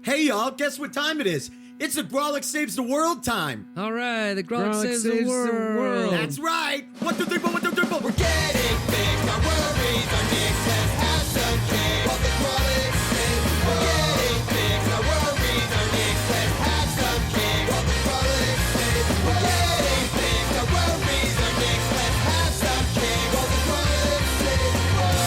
Hey, y'all, guess what time it is? It's the Grolic Saves the World time. All right, the Grolic saves the world. That's right. 1, 2, 3, 4, 1, 2, 3, 4. We're getting fixed, our worries are nixed. Let's have some cake. While the Grolic saves the world. We're getting fixed, our worries are nixed. Let's have some cake. While the Grolic saves the world. We're getting fixed, our worries are nixed. Let's have some cake. While the Grolic saves the world.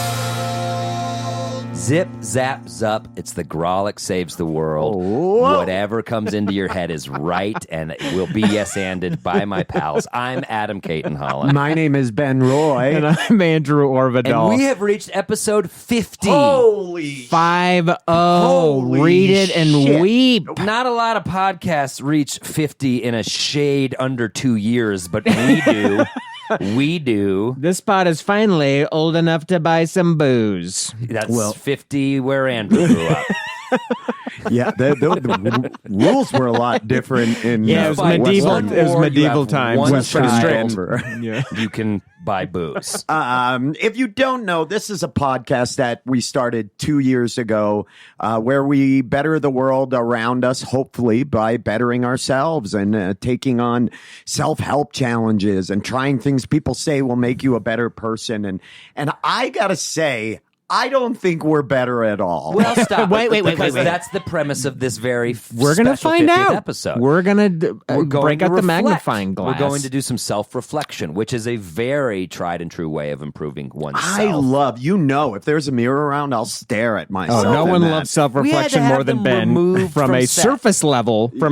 Zip, zap, zup. It's the Grolic saves the world. Whoa. Whatever comes into your head is right, and it will be yes-anded by my pals. I'm Adam Caton Holland. My name is Ben Roy. And I'm Andrew Orvidal. And we have reached episode 50. Holy 5-0. Holy Read it and shit. weep. Not a lot of podcasts reach 50 in a shade under 2 years, but we do. We do. This pod is finally old enough to buy some booze. That's 50 where Andrew grew up. Yeah, the rules were a lot different in Yeah, it was By medieval. one It was more, you medieval have times. one That's pretty child. straight. Yeah. You can buy booze. If you don't know, this is a podcast that we started 2 years ago where we better the world around us, hopefully, by bettering ourselves and taking on self-help challenges and trying things people say will make you a better person. And I got to say, I don't think we're better at all. Well, stop. Wait. Because that's the premise of this very We're going to special find 50th out. episode. We're going to We're going break to out the reflect. magnifying glass. We're going to do some self-reflection, which is a very tried and true way of improving oneself. I love, if there's a mirror around, I'll stare at myself. Oh, no in one that. loves self-reflection We had to more have than them Ben. removed From a set. surface level, Yeah.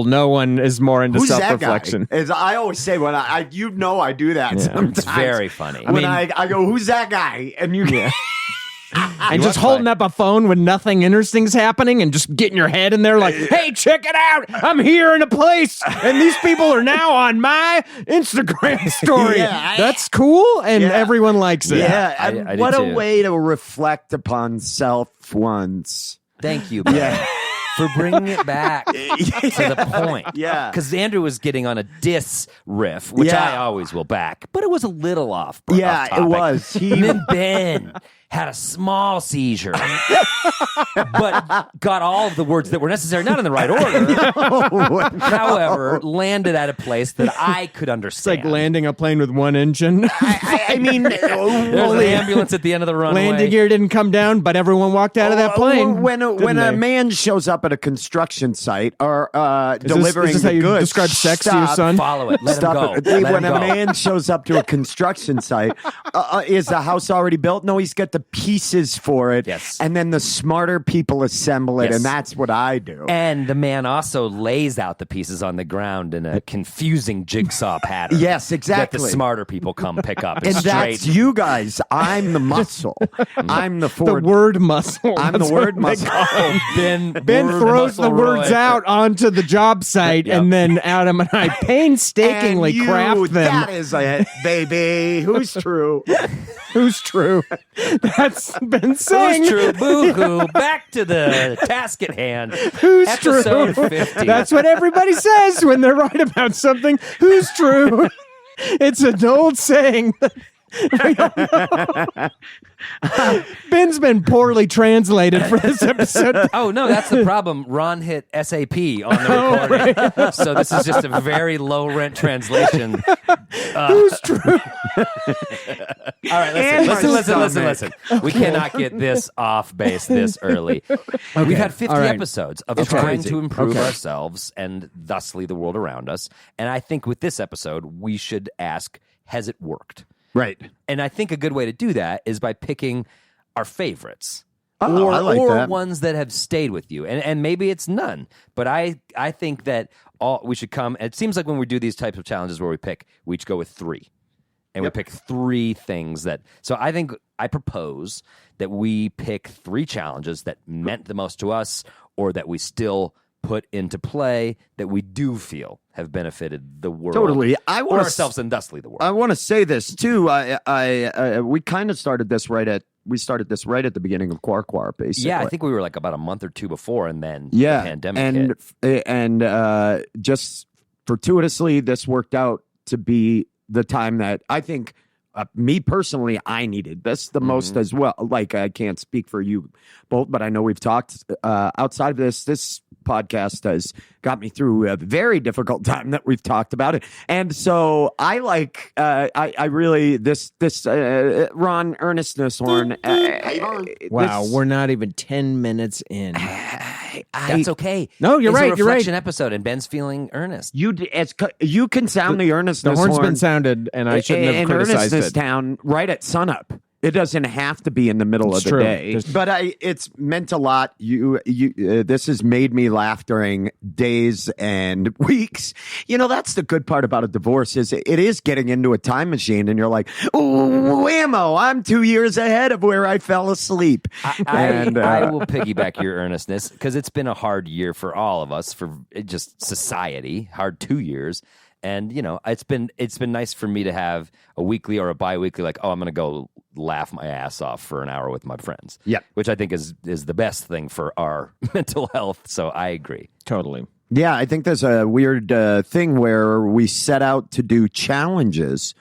no one is more into Who's that self-reflection. guy? As I always say, when I do that Yeah. sometimes. It's very funny. When I go, who's that guy? And you And just holding up a phone when nothing interesting's happening and just getting your head in there like, hey, check it out. I'm here in a place. And these people are now on my Instagram story. Yeah, That's cool. And Yeah. everyth likes it. Yeah, I and do what a too. way to reflect upon self once. Thank you, Ben, for bringing it back to the point. Yeah. Because Andrew was getting on a diss riff, which Yeah. I always will back, but it was a little off. Yeah, off it topic. was. And then Ben had a small seizure, but got all of the words that were necessary, not in the right order. However, landed at a place that I could It's understand. like landing a plane with one engine. I mean, There's an ambulance at the end of the runway. Landing gear didn't come down, but everyone walked out of that plane. When didn't a they? man shows up at a construction site or Is delivering this the how you goods, describe sex to your stop. son? Follow it. Let Stop him go. it. Let When him a go. man shows up to a construction site, is the house already built? No, he's got the pieces for it. Yes. And then the smarter people assemble it, Yes. and that's what I do. And the man also lays out the pieces on the ground in a confusing jigsaw pattern. Yes, That exactly. the smarter people come pick up and, And straight. that's you guys. I'm the muscle. I'm the The forward. word muscle. I'm the That's word what they muscle. call it. Ben Ben throws the words Roy. out onto the job site, Yep. and then Adam and I painstakingly And you, craft them. That is it, baby. Who's true? Who's true? That's been saying. Who's true? Boo-hoo. Back to the task at hand. Who's Episode true? 50. That's what everybody says when they're right about something. Who's true? It's an old saying. We don't know. Ben's been poorly translated for this episode. Oh, no, that's the problem. Ron hit SAP on the recording. So this is just a very low-rent translation. Who's true? All right, And my listen. We cannot get this off base this early. We've had 50 all right. episodes of It's trying crazy. to improve Okay. ourselves and thusly the world around us. And I think with this episode, we should ask, has it worked? Right. And I think a good way to do that is by picking our favorites. Oh, I like or that. ones that have stayed with you. And maybe it's none. But I think that we should come. It seems like when we do these types of challenges where we each go with 3. And we pick 3 things that. So I propose that we pick 3 challenges that meant the most to us, or that we still put into play, that we do feel have benefited the world. Totally. Or ourselves and thusly the world. I want to say this too. We kind of started this right at the beginning of Quark, basically. Yeah, I think we were like about a month or 2 before, and then Yeah, the pandemic hit. and just fortuitously, this worked out to be the time that I think me personally, I needed this the most as well. Like, I can't speak for you both, but I know we've talked outside of this podcast has got me through a very difficult time that we've talked about it. And so I like, I really, this Ron earnestness horn. Wow, we're not even 10 minutes in. That's okay. No, you're It's right, a you're right. reflection episode, and Ben's feeling earnest. You can sound the earnestness The horn's horn been sounded, and I shouldn't have in criticized Earnestness it. Town right at sunup. It doesn't have to be in the middle of the true. day, but it's meant a lot. This has made me laugh during days and weeks. You know, that's the good part about a divorce is it is getting into a time machine, and you're like, oh, whammo! I'm 2 years ahead of where I fell asleep. I will piggyback your earnestness because it's been a hard year for all of us, for just society. Hard 2 years. And, you know, it's been nice for me to have a weekly or a bi-weekly, like, oh, I'm going to go laugh my ass off for an hour with my friends. Yeah. Which I think is the best thing for our mental health. So I agree. Totally. Yeah, I think there's a weird thing where we set out to do challenges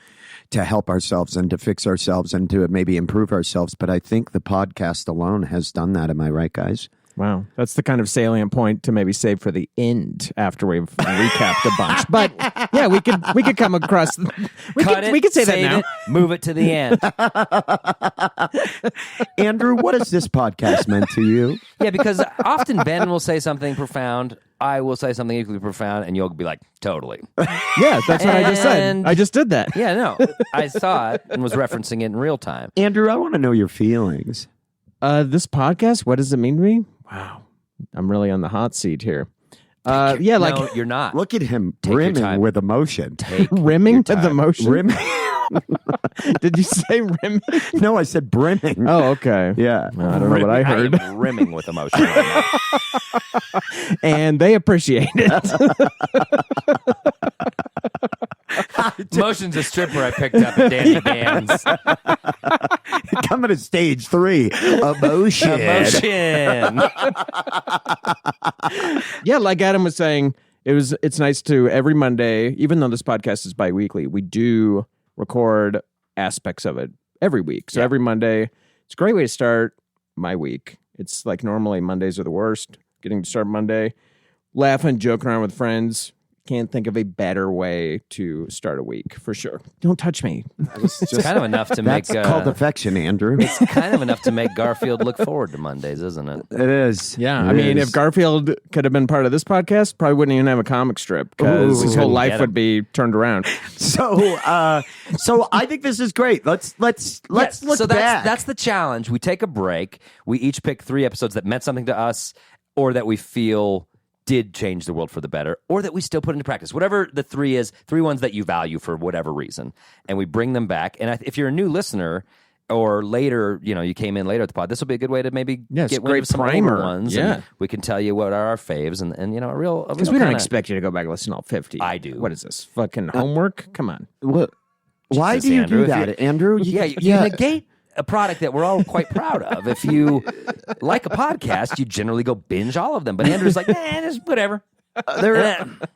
to help ourselves and to fix ourselves and to maybe improve ourselves. But I think the podcast alone has done that. Am I right, guys? Wow. That's the kind of salient point to maybe save for the end after we've recapped a bunch. But yeah, we could come across we could say that save now. it, move it to the end. Andrew, what has this podcast meant to you? Yeah, because often Ben will say something profound, I will say something equally profound, and you'll be like, totally. Yeah, that's what I just said. And- I just did that. Yeah, no, I saw it and was referencing it in real time. Andrew, I want to know your feelings. This podcast, what does it mean to me? Wow. I'm really on the hot seat here. Yeah, like No, you're not. Look at him Take your brimming time. with emotion. Take rimming your to the time. motion. Rimming? Did you say rimming? No, I said brimming. Oh, okay. Yeah. Well, I don't know what I heard. am rimming with emotion right now. And they appreciate it. Emotion's a stripper I picked up at Dandy Dan's. Coming to stage 3. Emotion. Emotion. Yeah, like Adam was saying, it's nice to every Monday, even though this podcast is bi-weekly, we do record aspects of it every week. So every Monday, it's a great way to start my week. It's like normally Mondays are the worst. Getting to start Monday, laughing, joking around with friends. Can't think of a better way to start a week, for sure. Don't touch me. It's kind of enough to make That's called affection, Andrew. it's kind of enough to make Garfield look forward to Mondays, isn't it? It is. Yeah, It I mean, is. if Garfield could have been part of this podcast, probably wouldn't even have a comic strip because Ooh. his whole Couldn't life get would him. be turned around. So I think this is great. Let's look so back. that's the challenge. We take a break. We each pick 3 episodes that meant something to us, or that we feel did change the world for the better, or that we still put into practice. Whatever the 3 is, 3 ones that you value for whatever reason, and we bring them back. And if you're a new listener, or later, you came in later at the pod, this will be a good way to maybe Yeah, it's get a wind great of some primer. older ones. Yeah. And we can tell you what are our faves, and a real Because we don't kinda- expect you to go back and listen to all 50. I do. What is this? Fucking homework? Come on. Why Jesus, do you Andrew, do if that, you- Andrew? You negate a product that we're all quite proud of. If you like a podcast, you generally go binge all of them. But Andrew's like, just whatever.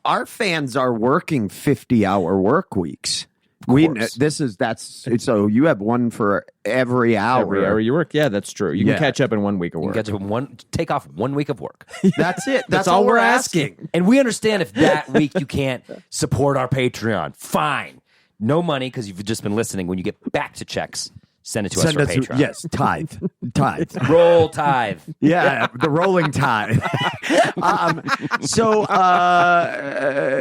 Our fans are working 50-hour work weeks. So you have one for every hour. Every hour you work. Yeah, that's true. You Yeah. can catch up in 1 week of You work. get to take off 1 week of work. That's it. That's all all we're we're asking. asking. And we understand if that week you can't support our Patreon. Fine. No money because you've just been listening. When you get back to checks, send it to us for Patreon. yes, tithe. Roll tithe. Yeah, the rolling tithe.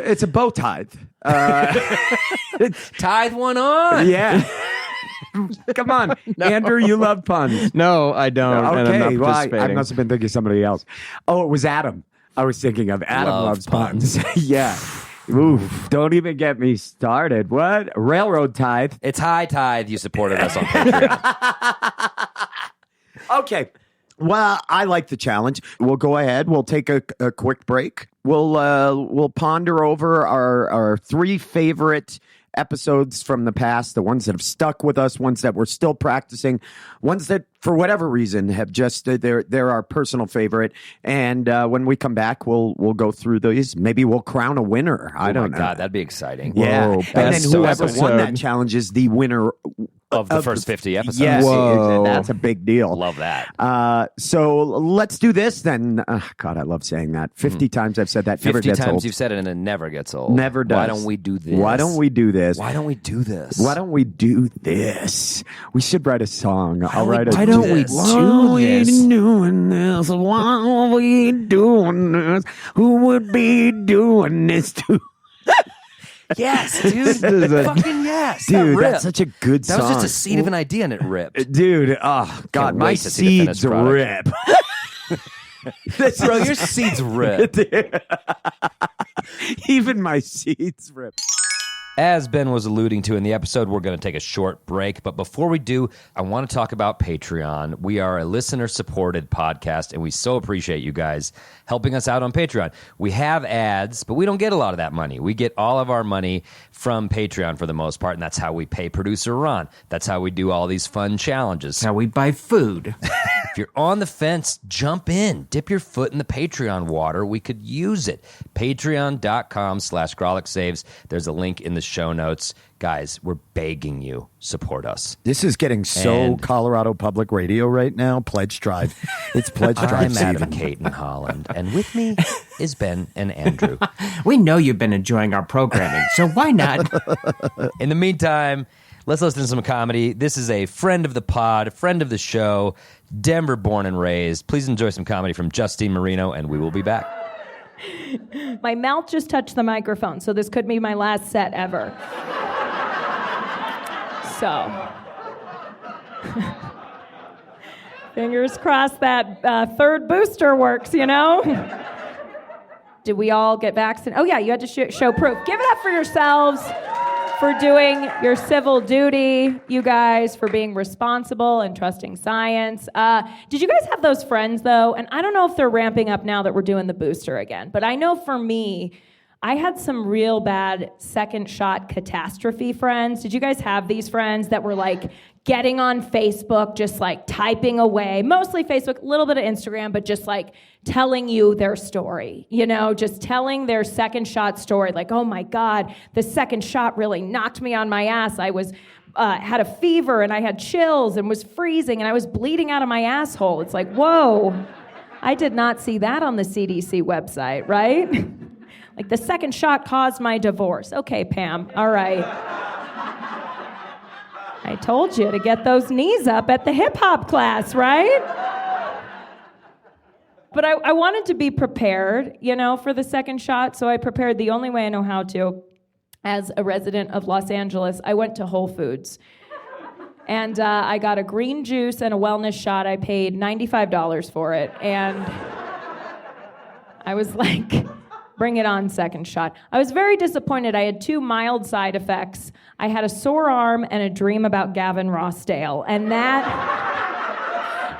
It's a bow tithe. Tithe one on. Yeah. Come on, Andrew, you love puns. No, I don't. And I'm Okay, not well, I participating. must have been thinking of somebody else. Oh, it was Adam. I was thinking of Adam Love loves puns. Yeah. Oof, don't even get me started. What? Railroad tithe. It's high tithe you supported us on Patreon. Okay. Well, I like the challenge. We'll go ahead. We'll take a quick break. We'll ponder over our 3 favorite episodes from the past, the ones that have stuck with us, ones that we're still practicing, ones that for whatever reason have just they're our personal favorite. And when we come back, we'll go through these. Maybe we'll crown a winner. I don't know. God, that'd be exciting. Yeah, Whoa, and then best whoever won episode. that challenge is the winner of the first 50 episodes. Yes, Whoa. that's a big deal. Love that. So let's do this then. God, I love saying that. 50 times I've said that. Never 50 gets times old. you've said it and it never gets old. Never does. Why don't we do this? Why don't we do this? Why don't we do this? Why don't we do this? We should write a song. I'll write a why don't we Why do are we this? doing this? Why are we doing this? Who would be doing this to? Yes, dude. Fucking yes. Dude, that ripped. that's such a good That song. was just a seed of an idea and it ripped. Dude, oh God, Can't my wait to see the finished seeds product. rip. Bro, your seeds rip. Even my seeds rip. As Ben was alluding to in the episode, we're going to take a short break. But before we do, I want to talk about Patreon. We are a listener-supported podcast, and we so appreciate you guys helping us out on Patreon. We have ads, but we don't get a lot of that money. We get all of our money from Patreon for the most part, and that's how we pay producer Ron. That's how we do all these fun challenges. How we buy food. If you're on the fence, jump in. Dip your foot in the Patreon water. We could use it. Patreon.com/GrolickSaves. There's a link in the show notes. Guys, we're begging you, support us. This is getting so And- Colorado Public Radio right now. Pledge Drive. It's Pledge Drive I'm Adam season. Caton Holland, and with me is Ben and Andrew. We know you've been enjoying our programming, so why not? In the meantime, let's listen to some comedy. This is a friend of the pod, a friend of the show, Denver born and raised. Please enjoy some comedy from Justine Marino, and we will be back. My mouth just touched the microphone, so this could be my last set ever. So, fingers crossed that third booster works, you know? Did we all get vaccinated? Oh, yeah, you had to show proof. Give it up for yourselves for doing your civil duty, you guys, for being responsible and trusting science. Did you guys have those friends, though? And I don't know if they're ramping up now that we're doing the booster again, but I know for me, I had some real bad second shot catastrophe friends. Did you guys have these friends that were like getting on Facebook, just like typing away, mostly Facebook, a little bit of Instagram, but just like telling you their story, you know, just telling their second shot story. Like, oh my God, the second shot really knocked me on my ass. I was had a fever and I had chills and was freezing and I was bleeding out of my asshole. It's like, whoa, I did not see that on the CDC website, right? Like the second shot caused my divorce. Okay, Pam, all right. I told you to get those knees up at the hip hop class, right? But I wanted to be prepared, you know, for the second shot, so I prepared the only way I know how to. As a resident of Los Angeles, I went to Whole Foods. And I got a green juice and a wellness shot. I paid $95 for it. And I was like, bring it on, second shot. I was very disappointed. I had 2 mild side effects. I had a sore arm and a dream about Gavin Rossdale. And that,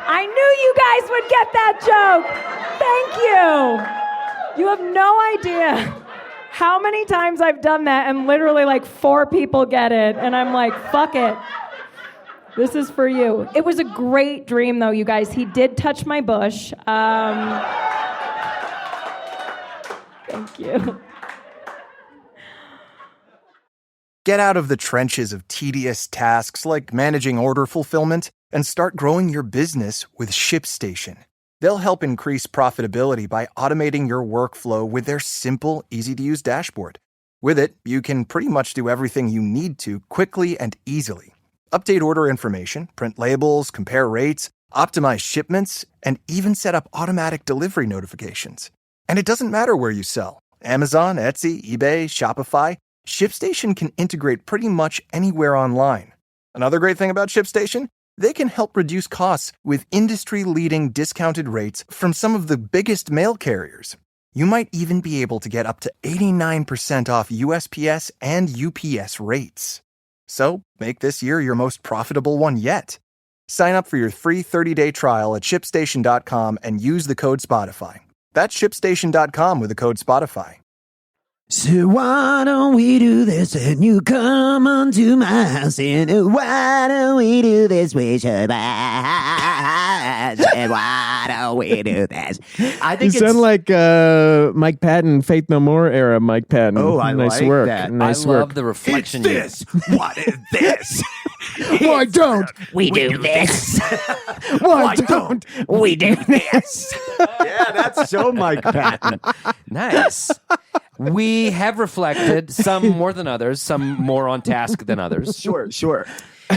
I knew you guys would get that joke. Thank you. You have no idea how many times I've done that and literally like 4 people get it. And I'm like, fuck it. This is for you. It was a great dream though, you guys. He did touch my bush. Thank you. Get out of the trenches of tedious tasks like managing order fulfillment and start growing your business with ShipStation. They'll help increase profitability by automating your workflow with their simple, easy-to-use dashboard. With it, you can pretty much do everything you need to quickly and easily. Update order information, print labels, compare rates, optimize shipments, and even set up automatic delivery notifications. And it doesn't matter where you sell. Amazon, Etsy, eBay, Shopify, ShipStation can integrate pretty much anywhere online. Another great thing about ShipStation? They can help reduce costs with industry-leading discounted rates from some of the biggest mail carriers. You might even be able to get up to 89% off USPS and UPS rates. So, make this year your most profitable one yet. Sign up for your free 30-day trial at ShipStation.com and use the code Spotify. That's ShipStation.com with the code Spotify. So why don't we do this and you come onto my house and why don't we do this? We should and why don't we do this? I You think sound like Mike Patton, Faith No More era Mike Patton. Oh, I nice like work. that. Nice I work. love the reflection. It's this. What is this? Why don't we do this? Why don't we do this? Yeah, that's so Mike Patton. Nice. We have reflected, some more than others, some more on task than others. Sure.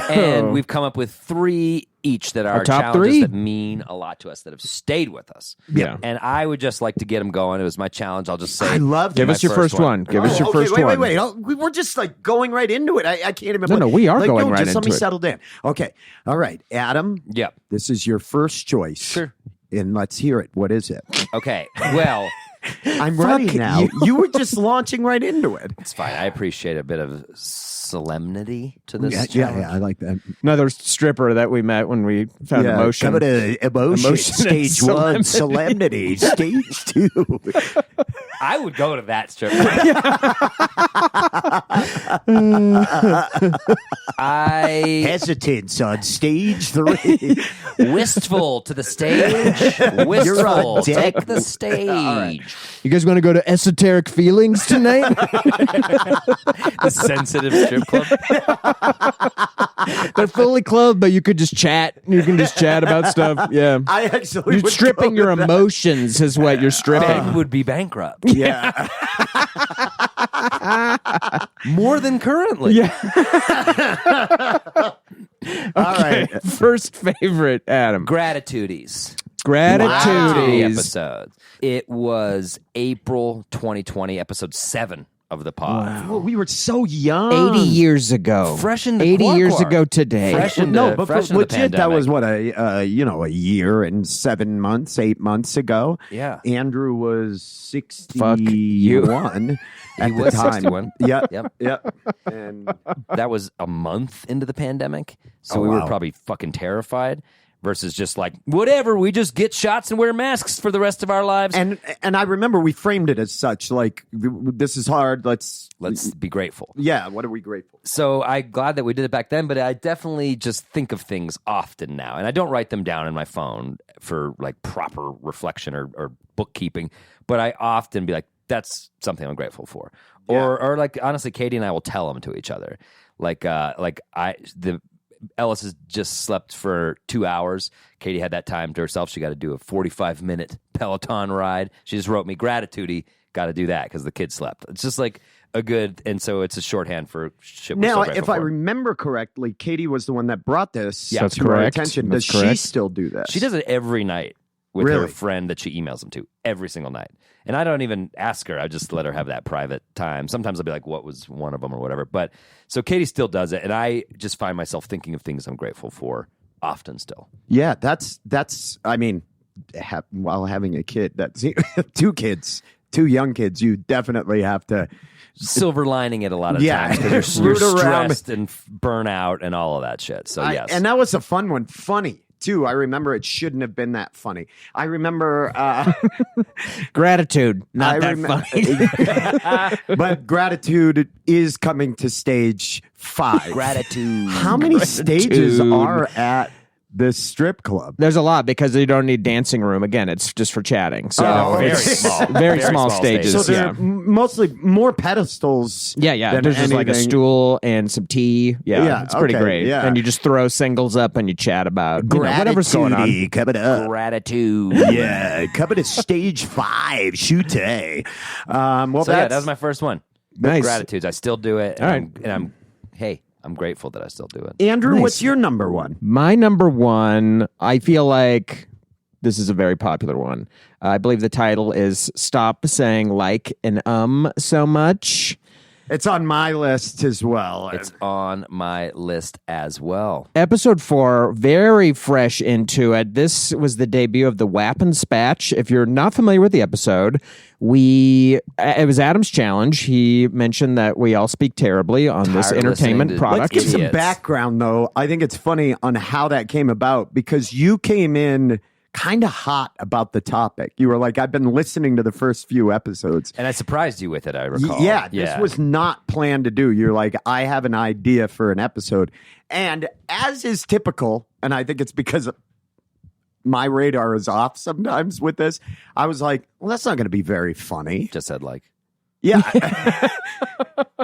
And we've come up with 3 each that are top challenges 3? that mean a lot to us, that have stayed with us. Yeah. And I would just like to get them going. It was my challenge. I'll just say, I love Give my us your first one. Give us your okay, first wait, one. Wait. We're just like going right into it. I can't even. No, we are going right just let into me it. settle down. Okay. All right, Adam. Yep. This is your first choice. Sure. And let's hear it. What is it? Okay. Well, I'm ready now. You were just launching right into it. it's fine. I appreciate a bit of solemnity to this challenge. Yeah, I like that. Another stripper that we met when we found emotion. Coming to emotion, Emotion and stage 1, solemnity, stage 2. I would go to that strip. I Hesitance on stage 3. wistful to the stage. Wistful. on deck. Take the stage. You guys want to go to Esoteric Feelings tonight? The sensitive strip club. They're fully clothed, but you could just chat. You can just chat about stuff. Yeah. I actually You're would stripping go your with that. emotions is what you're stripping. Ben would be bankrupt. Yeah. More than currently. Yeah. All right. First favorite, Adam. Gratitudes. Gratitudes. Episodes. It was April 2020, episode 7 of the pod. Well, we were so young. 80 years ago. Fresh into 80 years Quark. ago today. Fresh into, No, but fresh for into the legit, that pandemic. was what a year and 7 months, 8 months ago. Yeah. Andrew was 61 Fuck you. at He the was time. 61. Yep. Yep. And That was a month into the pandemic. So Oh, we were wow. probably fucking terrified versus just like, whatever, we just get shots and wear masks for the rest of our lives. and I remember we framed it as such, like this is hard. Let's be grateful. yeah. What are we grateful? So I'm glad that we did it back then, but I definitely just think of things often now. And I don't write them down in my phone for like proper reflection or bookkeeping, but I often be like, that's something I'm grateful for. Or like, honestly, Katie and I will tell them to each other. Ellis has just slept for 2 hours. Katie had that time to herself. She got to do a 45-minute Peloton ride. She just wrote me gratitude. Got to do that because the kid slept. It's just like a good, and so it's a shorthand for shit. We're Now, so grateful if I for. remember correctly, Katie was the one that brought this Yeah, that's to our correct. attention. That's Does she correct. still do this? She does it every night with her Really? friend that she emails them to every single night. And I don't even ask her. I just let her have that private time. Sometimes I'll be like, what was one of them or whatever. But so Katie still does it. And I just find myself thinking of things I'm grateful for often still. Yeah, that's. I mean, while having a kid, that's 2 kids, 2 young kids. You definitely have to. Silver lining it a lot of Yeah. times because you're Root around. stressed and burn out and all of that shit. So yes. And that was a fun one. Funny too. I remember it shouldn't have been that funny. I remember. Gratitude. Not I that funny. But gratitude is coming to stage 5. Gratitude. How many stages are at this strip club? There's a lot because you don't need dancing room. Again, it's just for chatting. So Oh, very it's small. very small stages. So there yeah. are mostly more pedestals. Yeah. than There's just like a anything. stool and some tea. Yeah, Yeah, it's pretty okay, great. yeah. And you just throw singles up and you chat about whatever's going on. Gratitude coming up. Gratitude. Yeah, coming to stage 5, shoot. Well, So yeah, that was my first one. Nice. Gratitudes. I still do it. All right. I'm grateful that I still do it. Andrew, Nice. what's your number 1? My number 1, I feel like this is a very popular one. I believe the title is Stop Saying Like and So Much. It's on my list as well. It's on my list as well. Episode 4, very fresh into it. This was the debut of the Wap and Spatch. If you're not familiar with the episode, it was Adam's challenge. He mentioned that we all speak terribly on this Tired entertainment listening to- product. Let's give some Idiots. background, though. I think it's funny on how that came about because you came in kind of hot about the topic. You were like, I've been listening to the first few episodes. And I surprised you with it, I recall. This was not planned to do. You're like, I have an idea for an episode. And as is typical, and I think it's because my radar is off sometimes with this, I was like, well, that's not going to be very funny. Just said like. Yeah.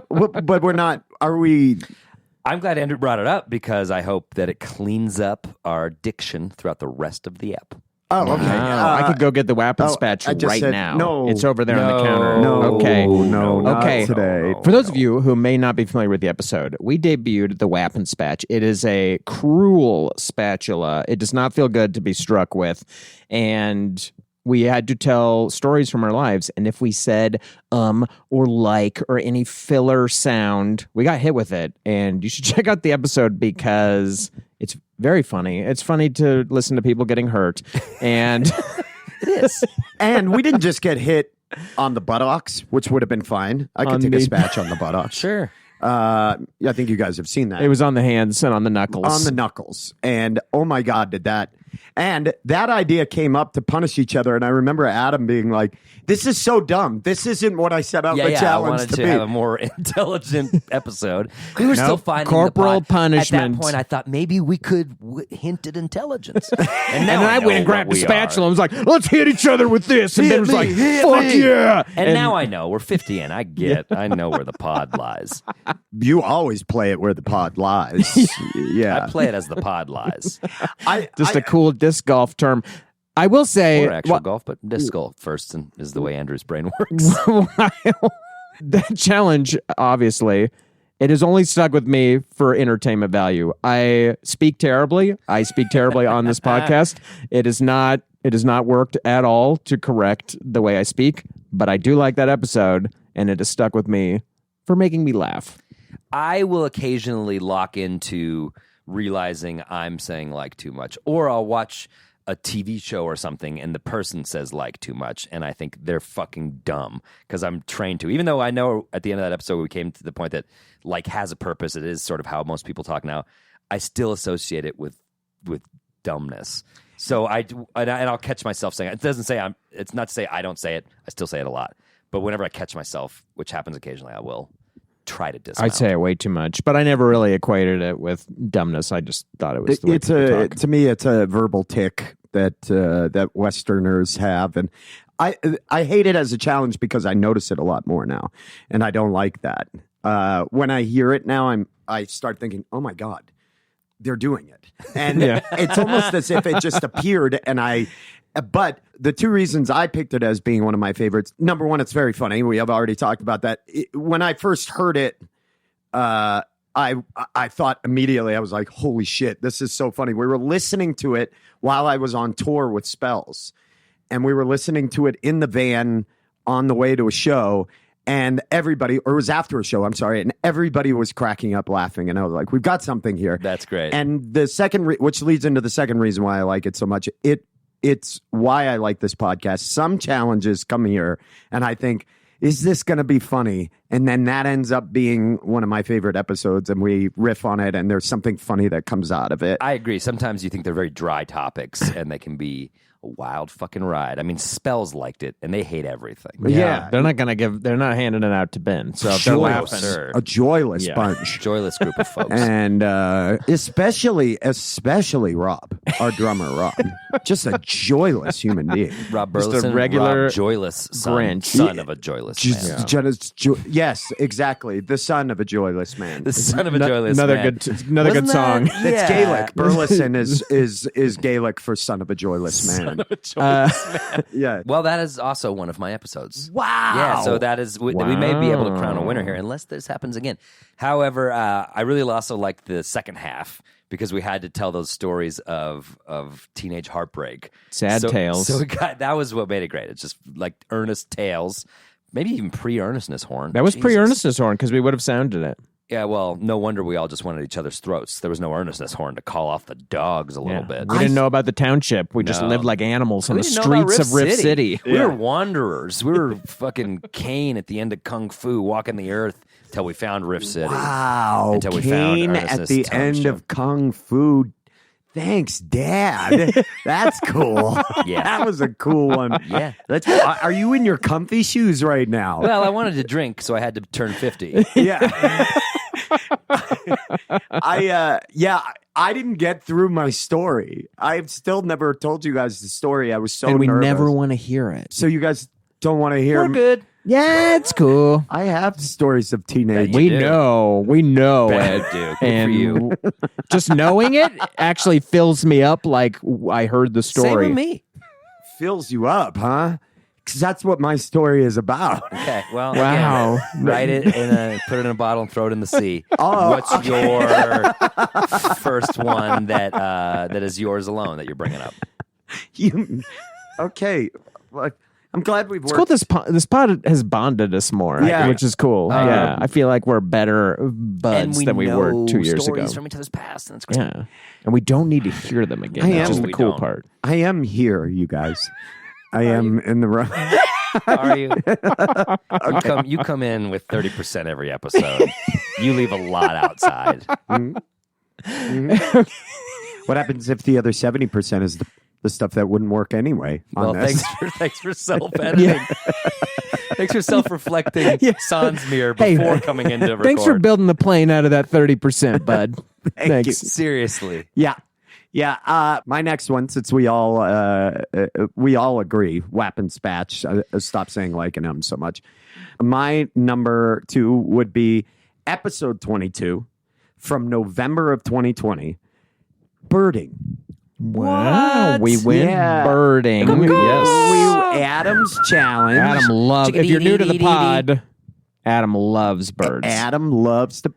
But we're not, are we? I'm glad Andrew brought it up because I hope that it cleans up our diction throughout the rest of the ep. Oh, okay. I could go get the weapon spatch I just right said, now. no. It's over there on the counter. No. Okay. No, not Okay. today. For those of you who may not be familiar with the episode, we debuted the Weapon Spatch. It is a cruel spatula. It does not feel good to be struck with. And we had to tell stories from our lives. And if we said or like or any filler sound, we got hit with it. And you should check out the episode because it's very funny. It's funny to listen to people getting hurt. And It is. And we didn't just get hit on the buttocks, which would have been fine. I could On take a the- spatch on the buttocks. Sure. I think you guys have seen that. it was on the hands and on the knuckles. on the knuckles. And oh my God, did that. And that idea came up to punish each other. And I remember Adam being like, this is so dumb. This isn't what I set out the I challenge wanted to to be. have a more intelligent episode. We were still finding corporal the punishment. At that point, I thought maybe we could hint at intelligence. And And now then I know went and what grabbed the we spatula are. and was like, let's hit each other with this. And Ben was like, fuck yeah. And now I know we're 50 in. I know where the pod lies. You always play it where the pod lies. Yeah. I play it as the pod lies. Just a cool disc golf term. I will say, Or actual golf, but disc golf first and is the way Andrew's brain works. that challenge, obviously, it has only stuck with me for entertainment value. I speak terribly. I speak terribly on this podcast. It has not worked at all to correct the way I speak, but I do like that episode, and it has stuck with me for making me laugh. I will occasionally lock into realizing I'm saying like too much, or I'll watch a TV show or something and the person says like too much and I think they're fucking dumb because I'm trained to. Even though I know at the end of that episode we came to the point that like has a purpose, it is sort of how most people talk now, I still associate it with dumbness. So I'll catch myself saying it. Doesn't say it's not to say I don't say it. I still say it a lot. But whenever I catch myself, which happens occasionally, I will try to dismount. I say it way too much, but I never really equated it with dumbness. I just thought it was the way people talk. To me, it's a verbal tick that Westerners have, and I hate it as a challenge because I notice it a lot more now, and I don't like that. When I hear it now, I start thinking, oh my God, they're doing it, and it's almost as if it just appeared, and But the two reasons I picked it as being one of my favorites, number one, it's very funny. We have already talked about that. When I first heard it, I thought immediately, I was like, holy shit, this is so funny. We were listening to it while I was on tour with Spells, and we were listening to it in the van on the way to a show, and everybody, or it was after a show, I'm sorry, and everybody was cracking up laughing, and I was like, we've got something here. That's great. And the second, which leads into the second reason why I like it so much, it's why I like this podcast. Some challenges come here, and I think, is this going to be funny? And then that ends up being one of my favorite episodes, and we riff on it, and there's something funny that comes out of it. I agree. Sometimes you think they're very dry topics, and they can be a wild fucking ride. I mean, Spells liked it, and they hate everything. Yeah. They're not handing it out in. So if they're Joyless. laughing. A joyless Yeah. bunch. Joyless group of folks. And especially Rob, our drummer, Rob. Just a joyless human being. Rob Just a Burleson, regular Rob Joyless Grinch. son of a joyless man. Yes, exactly. The son of a joyless man. The son of a joyless Another man. another good Wasn't song. that- It's Yeah. Gaelic. Burleson is Gaelic for son of a joyless man. Yeah. Well, that is also one of my episodes. Wow. Yeah, so that is, we may be able to crown a winner Wow. here unless this happens again. However, I really also liked the second half because we had to tell those stories of teenage heartbreak. Sad tales. So that was what made it great. It's just like earnest tales, maybe even pre-earnestness horn. That was Jesus. pre-earnestness horn because we would have sounded it. Yeah, well, no wonder we all just wanted each other's throats. There was no earnestness horn to call off the dogs a little bit. We didn't know about the township. We just No. lived like animals on We the didn't know about streets of Rift City. We were wanderers. We were fucking Cain at the end of Kung Fu, walking the earth until we found Rift City. Wow. Until we found Cain Earnestness at the end Township. of Kung Fu. Thanks, Dad. That's cool. Yeah. That was a cool one. Yeah. Are you in your comfy shoes right now? Well, I wanted to drink, so I had to turn 50. Yeah. I didn't get through my story. I've still never told you guys the story. I was so and we nervous. never want to hear it. So you guys don't want to hear. We're good. Yeah, it's cool. I have stories of teenage. We do. know Bet it. you do. Good And for you. just knowing it actually fills me up like I heard the story. Same with me. Fills you up, huh? Because that's what my story is about. Okay, well, Wow. again, write it put it in a bottle and throw it in the sea. Oh, What's your first one that is yours alone that you're bringing up? Okay. Well, I'm glad we've It's worked. cool. This pod has bonded us more, Yeah. which is cool. Yeah, I feel like we're better buds than we were 2 years ago. stories from each other's past, and it's great. Yeah, and we don't need to hear them again. I That's am. just the We cool don't. part. I am here, you guys. I am in the room. Are you? You come in with 30% every episode. You leave a lot outside. What happens if the other 70% is the stuff that wouldn't work anyway? On Well, this? thanks for self-editing. Thanks for self-reflecting sans mirror before coming in to record. Thanks for building the plane out of that 30%, bud. Thanks. you. Seriously. Yeah. My next one, since we all agree, Wap and Spatch. Stop saying like and so much. My number 2 would be episode 22 from November of 2020. Birding. Wow, What? we win birding. Yes. Adam's challenge. Adam loves. If you're new to the pod, Adam loves birds. Adam loves to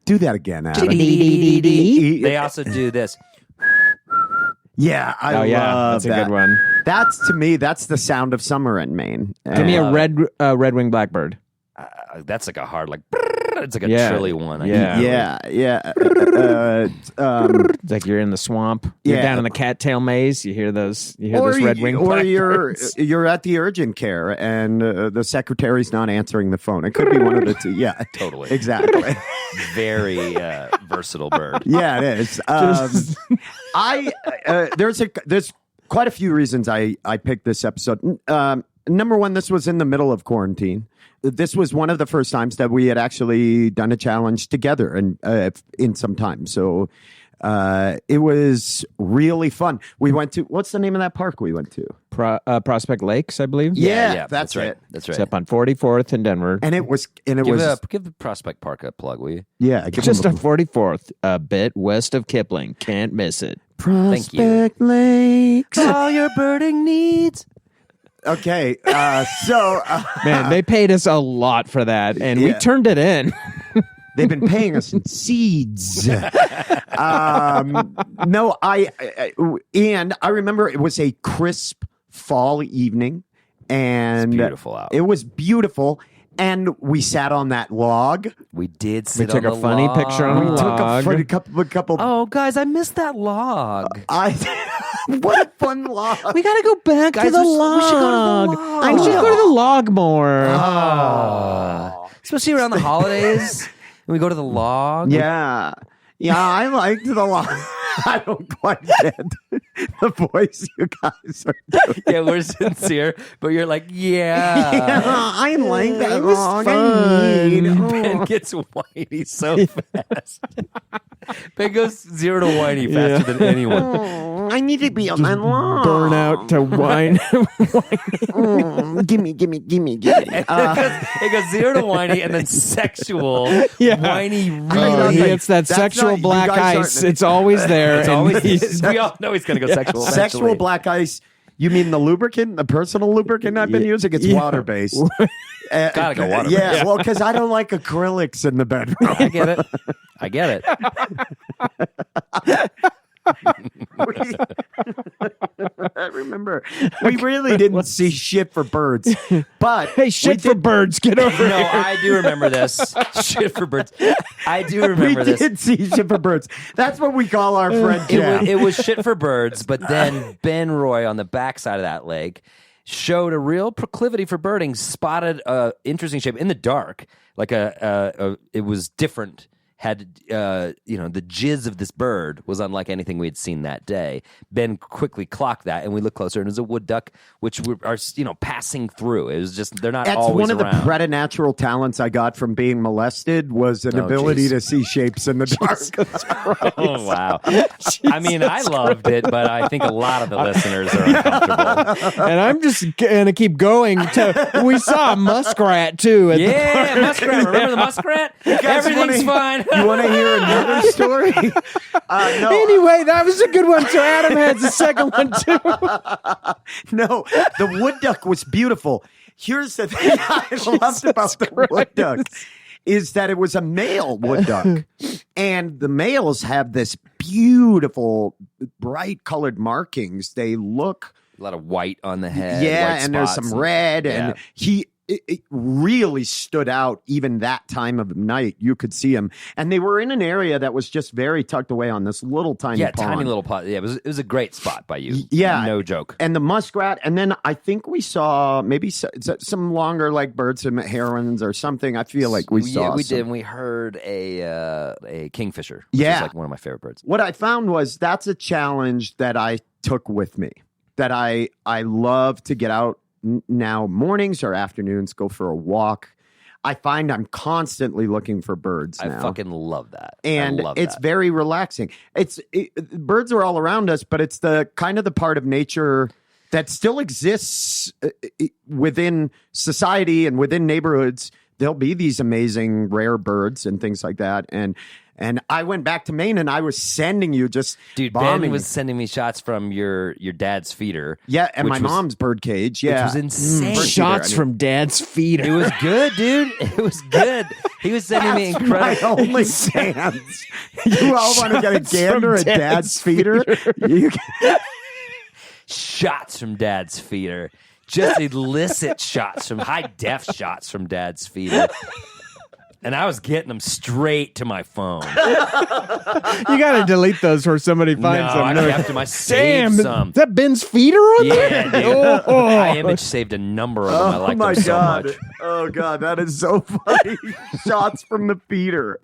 do that again. Adam. They also do this. Yeah, I Oh yeah, love that's a that. good one. That's to me. That's the sound of summer in Maine. Give me a red-winged blackbird. That's like a hard, like, it's like a Yeah. trilly one. Yeah. Yeah. It's like you're in the swamp. You're Yeah. down in the cattail maze. You hear those. You hear those red-winged or blackbirds. you're at the urgent care and the secretary's not answering the phone. It could be one of the two. Yeah, Totally. exactly. Very versatile bird. Yeah, it is. There's quite a few reasons I picked this episode. Number one, this was in the middle of quarantine. This was one of the first times that we had actually done a challenge together and in some time. So it was really fun. We went to, what's the name of that park we went to? Prospect Lakes, I believe. Yeah, that's right. it. That's It's right. up on 44th in Denver. And it was Give the Prospect Park a plug, will you? yeah, give Just them on 44th, a bit west of Kipling. Can't miss it. Thank you. Prospect Lakes. All your birding needs. Okay, Man, they paid us a lot for that, and we Yeah. turned it in. they've been paying us in seeds. No, and I remember it was a crisp fall evening, and It's beautiful out. It was beautiful, and we sat on that log. We did We sit took on a the funny log. picture on We the took log. a couple. Oh, guys, I missed that log. What a fun log! We gotta go back Guys, to the we log. should go to the log. I should go to the log more. Especially around the holidays. And we go to the log. Yeah, I liked the log. I don't quite get the voice you guys are doing. Yeah, we're sincere, but you're like, yeah. I like that it was log. fun. Ben gets whiny so fast. Ben goes 0 to whiny faster than anyone. I need to be on that log. Burn out to wine. Gimme. It goes 0 to whiny and then sexual, Yeah. whiny, Oh, really. he gets that That's sexual not- you black guys ice. aren't- It's always there. It's and always, he's- we all know he's going to go sexual. Sexual eventually. black ice. You mean the lubricant, the personal lubricant I've been using? It's Yeah. water based. Gotta go water-based. Yeah, well, because I don't like acrylics in the bedroom. I get it. I get it. I remember we really didn't see shit for birds, but Hey, shit for birds, get over No, here. I do remember this. Shit for birds. I do we remember this. did see shit for birds. That's what we call our friend Jeff. It was shit for birds, but then Ben Roy on the backside of that lake showed a real proclivity for birding, spotted a interesting shape in the dark, like it was different, had, the jizz of this bird was unlike anything we had seen that day. Ben quickly clocked that, and we looked closer, and it was a wood duck, which are passing through. It was just they're not That's always one of around. the preternatural talents I got from being molested was an ability geez. to see shapes in the dark. Oh wow! I mean, I loved it, but I think a lot of the listeners are uncomfortable. And I'm just gonna keep going. We saw a muskrat too. Yeah, muskrat. Remember the muskrat? Everything's fine. You want to hear another story? No, Anyway, that was a good one. So Adam has the second one too. no, the wood duck was beautiful. Here's the thing I loved about the wood duck is that it was a male wood duck. And the males have this beautiful, bright colored markings. They look... A lot of white on the head. Yeah, white and there's spots some red. yeah. And it really stood out even that time of night. You could see him. And they were in an area that was just very tucked away on this little tiny pond. tiny little pond. Yeah, it was a great spot by you. Yeah. No joke. And the muskrat. And then I think we saw maybe some longer like birds, some herons or something. I feel like we saw we some. did. And we heard a kingfisher, which Yeah. is like one of my favorite birds. What I found was that's a challenge that I took with me, that I love to get out now mornings or afternoons, go for a walk. I find I'm constantly looking for birds now. I fucking love that. And I love it's that. very relaxing. Birds are all around us, but it's the kind of the part of nature that still exists within society and within neighborhoods. There'll be these amazing rare birds and things like that. And I went back to Maine and I was sending you just Dude, bombing. Ben was sending me shots from your dad's feeder. Yeah, and which my was- mom's bird cage. Yeah. Which was insane. Shots from Dad's feeder. It was good, dude. It was good. He was sending me That's incredible. my only chance. You all want to get a gander at Dad's feeder? You Shots from Dad's feeder. Just illicit shots from high def shots from Dad's feeder. And I was getting them straight to my phone. You got to delete those where somebody finds No, I them. kept them. I saved Damn, some. is that Ben's feeder on there? Yeah, dude. Oh. I image saved a number of them. I liked them so much. Oh God, that is so funny. Shots from the feeder.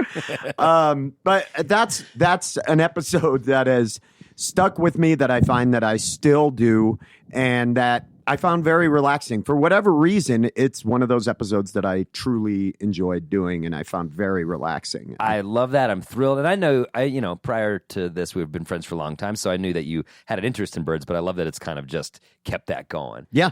But that's an episode that has stuck with me, that I find that I still do, and that I found very relaxing. For whatever reason, it's one of those episodes that I truly enjoyed doing, and I found very relaxing. I love that. I'm thrilled. And I know, prior to this, we've been friends for a long time, so I knew that you had an interest in birds, but I love that it's kind of just kept that going. Yeah.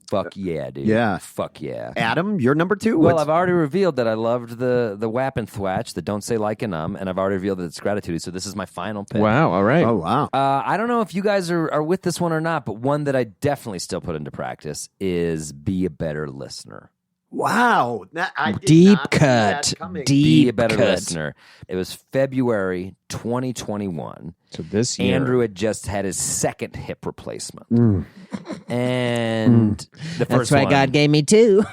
Fuck yeah, dude. Yeah. Fuck yeah. Adam, you're number 2. Well, I've already revealed that I loved the whap and thwatch, the don't say like and and I've already revealed that it's gratitude, so this is my final pick. Wow, all right. Oh wow. I don't know if you guys are with this one or not, but one that I definitely still put into practice is be a better listener. Wow. I did Deep not see cut. that coming. Be a better cut. listener. It was February 2021. So this year. Andrew had just had his second hip replacement. And the first one, gave me 2.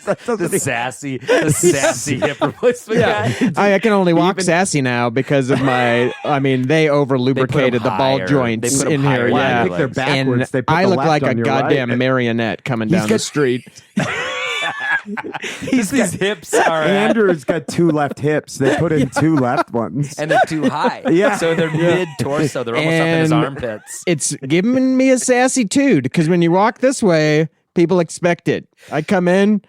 the sassy hip replacement guy. I can only walk sassy now because of my. I mean, they over lubricated the ball higher. joints They put 'em in here. higher. Well, I Yeah, think they're backwards. and They put I the look left like a on your goddamn right. marionette coming down the street. These hips are Andrew's got 2 left hips. They put in 2 left ones. and they're too high. Yeah. So they're mid torso. They're almost up in his And- armpits. It's giving me a sassy too because when you walk this way, people expect it. I come in.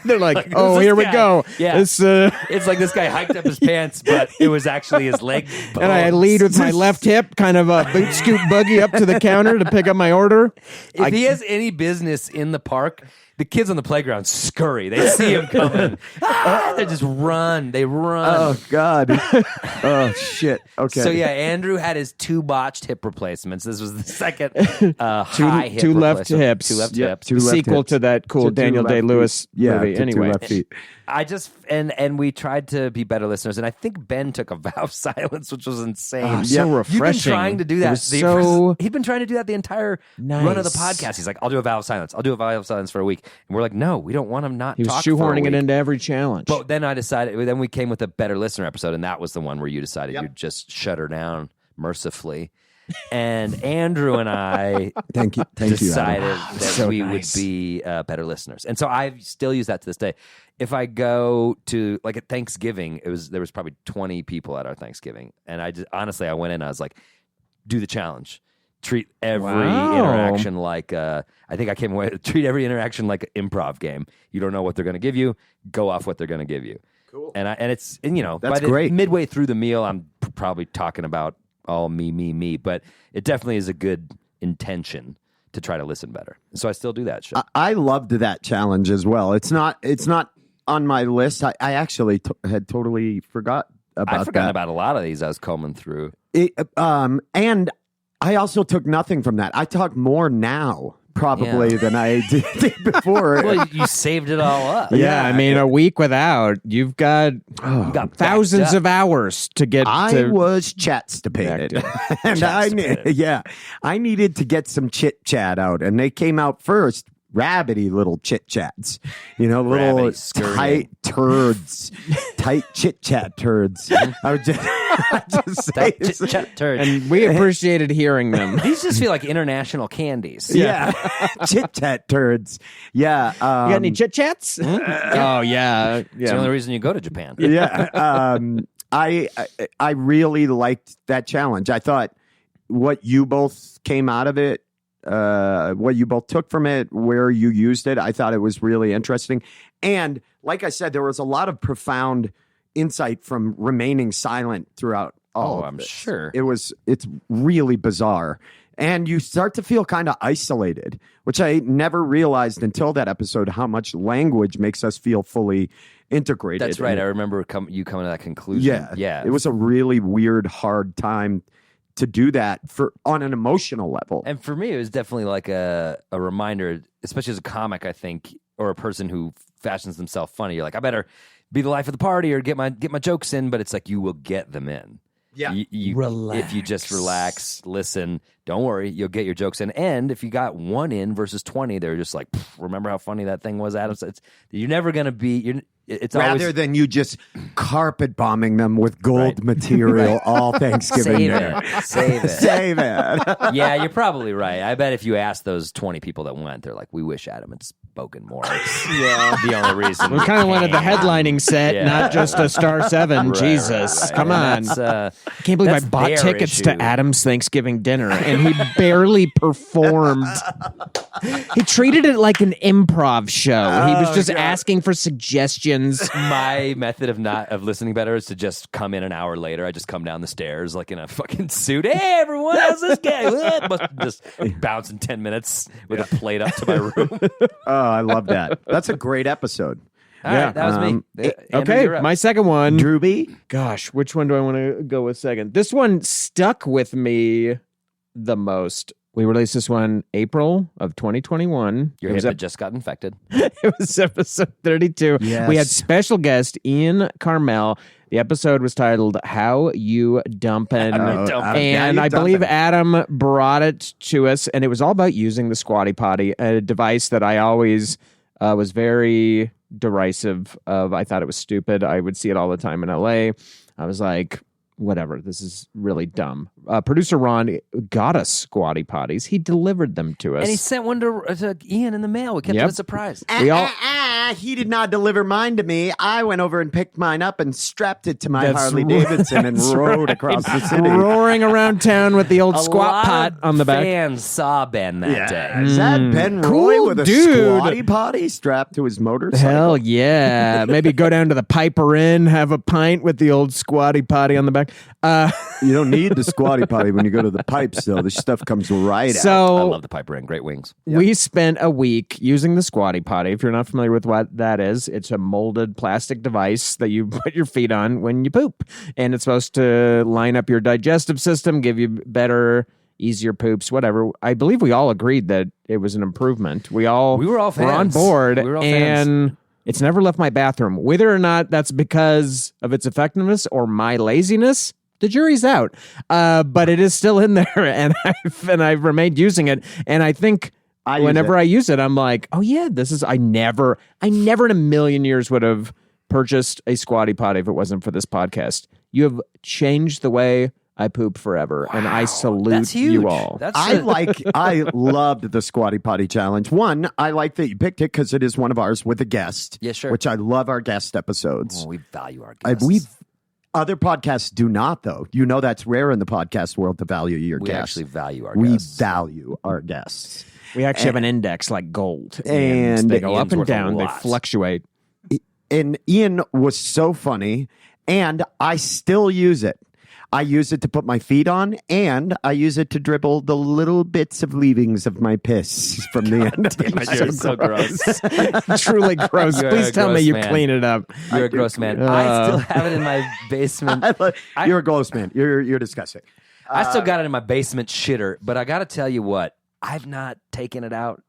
They're like, Like, oh, who's here this we guy? go. Yeah. It's, It's like this guy hiked up his pants, but it was actually his leg bones. and I lead with my left hip, kind of a boot scoop buggy up to the counter to pick up my order. If he has any business in the park, the kids on the playground scurry. They see him coming. They just run. They run. Oh God. Oh shit. Okay. So yeah, Andrew had his 2 botched hip replacements. This was the second high hip two left replacement. hips. 2 left Yep, hips. 2 left Sequel hips. to that cool To 2 Daniel left Day-Lewis feet. Yeah, movie. to 2 Anyway, left feet. I just and we tried to be better listeners, and I think Ben took a vow of silence, which was insane. Oh, so refreshing. You've been trying to do It that. was so He'd been trying to do that the entire run of the Nice. podcast. He's like, "I'll do a vow of silence. I'll do a vow of silence for a week," and we're like, "No, we don't want him not." he was talk for a shoehorning it week." into every challenge. But then I decided. Then we came with a better listener episode, and that was the one where you decided you'd just shut her down mercifully. and Andrew and I Thank you. decided Adam. that So we nice. would be better listeners. And so I still use that to this day. If I go to, like, at Thanksgiving, there was probably 20 people at our Thanksgiving. And I just, honestly, I went in and I was like, do the challenge. Treat every Wow. interaction like, I think I came away, treat every interaction like an improv game. You don't know what they're going to give you. Go off what they're going to give you. Cool. And you know, That's by the great. midway through the meal, I'm probably talking about all me, but it definitely is a good intention to try to listen better. So I still do that shit. I loved that challenge as well. It's not on my list. I actually had totally forgot about I've forgotten that. about a lot of these I was combing through. And I also took nothing from that. I talk more now probably than I did before. Well, you saved it all up. Yeah, I mean, a week without, you've got You got thousands backed up. of hours to get I to. was chat-stipated. And I needed to get some chit-chat out. And they came out first. Rabbity little chit-chats. You know, little Rabbity, scurrying. tight turds. Tight chit-chat turds. I would just say That chit-chat turd. And we appreciated hearing them. These just feel like international candies. yeah. Chit-chat turds. Yeah. You got any chit chats? Oh yeah, It's the yeah. only reason you go to Japan. Yeah. I really liked that challenge. I thought what you both came out of it, what you both took from it, where you used it, I thought it was really interesting. And like I said, there was a lot of profound insight from remaining silent throughout all Oh, of I'm this. sure. It's really bizarre. And you start to feel kind of isolated, which I never realized until that episode, how much language makes us feel fully integrated. That's right. And I remember you coming to that conclusion. Yeah. it was a really weird, hard time to do that on an emotional level. And for me, it was definitely like a reminder, especially as a comic, I think, or a person who fashions themselves funny. You're like, I better be the life of the party or get my jokes in, but it's like you will get them in. Yeah. If you just relax, listen, don't worry, you'll get your jokes in. And if you got one in versus 20, they're just like, remember how funny that thing was, Adam? So you're never going to be. It's Rather always, than you just carpet bombing them with gold material all Thanksgiving save dinner. it. Save it. Save it. Yeah, you're probably right. I bet if you ask those 20 people that went, they're like, we wish Adam had spoken more. It's the only reason. We kind of wanted the headlining set, Yeah. not just a Star 7. Right, Jesus, right. come on. That's, I can't believe I that's bought their tickets issue. to Adam's Thanksgiving dinner, and he barely performed. He treated it like an improv show. He was just asking for suggestions. My method of listening better is to just come in an hour later. I just come down the stairs like in a fucking suit. Hey, everyone, how's this guy? Just bounce in 10 minutes with a plate up to my room. Oh, I love that. That's a great episode. All right, that was me. Andrew, Okay, you're up. my second one. Drewby? Gosh, which one do I want to go with second? This one stuck with me the most. We released this one April of 2021. Your It was hip had just got infected. It was episode 32. Yes. We had special guest Ian Carmel. The episode was titled "How You Dumpin'," and I believe Adam brought it to us, and it was all about using the Squatty Potty, a device that I always was very derisive of. I thought it was stupid. I would see it all the time in LA. I was like, whatever, this is really dumb. Producer Ron got us Squatty Potties. He delivered them to us. And he sent one to Ian in the mail. We kept Yep. it a surprise. We all- He did not deliver mine to me. I went over and picked mine up and strapped it to my That's Harley right. Davidson and That's rode right. across the city. roaring around town with the old A squat lot pot of on the back. fans saw Ben that day. Is that Ben Roy Cool with a dude. Squatty Potty strapped to his motorcycle? Hell yeah. Maybe go down to the Piper Inn, have a pint with the old Squatty Potty on the back. You don't need the Squatty Potty when you go to the pipes, though. This stuff comes right out. I So love the Piper Inn. Great wings. we spent a week using the Squatty Potty. If you're not familiar with what that is, it's a molded plastic device that you put your feet on when you poop. And it's supposed to line up your digestive system, give you better, easier poops, whatever. I believe we all agreed that it was an improvement. We were all were all on fans. board. We were all and fans. it's never left my bathroom. Whether or not that's because of its effectiveness or my laziness, the jury's out. But it is still in there, and I've remained using it. And I think whenever I use it, I'm like, oh yeah, this is. I never in a million years would have purchased a Squatty Potty if it wasn't for this podcast. You have changed the way I poop forever, and I salute That's huge. you all. I loved the Squatty Potty Challenge. One, I like that you picked it because it is one of ours with a guest. Yeah, sure. Which I love our guest episodes. Oh, we value our guests. Other podcasts do not, though. You know that's rare in the podcast world to value your We guests. actually value our We guests. value our guests. We actually have an index like gold, And they go up Ian's and worth a down. They lot. fluctuate. And Ian was so funny, and I still use it. I use it to put my feet on, and I use it to dribble the little bits of leavings of my piss from the end of my You're so gross. Truly gross. You're Please a tell me gross you man. clean it up. You're a gross man. I still have it in my basement. You're a gross man. You're disgusting. I still got it in my basement shitter, but I got to tell you what, I've not taken it out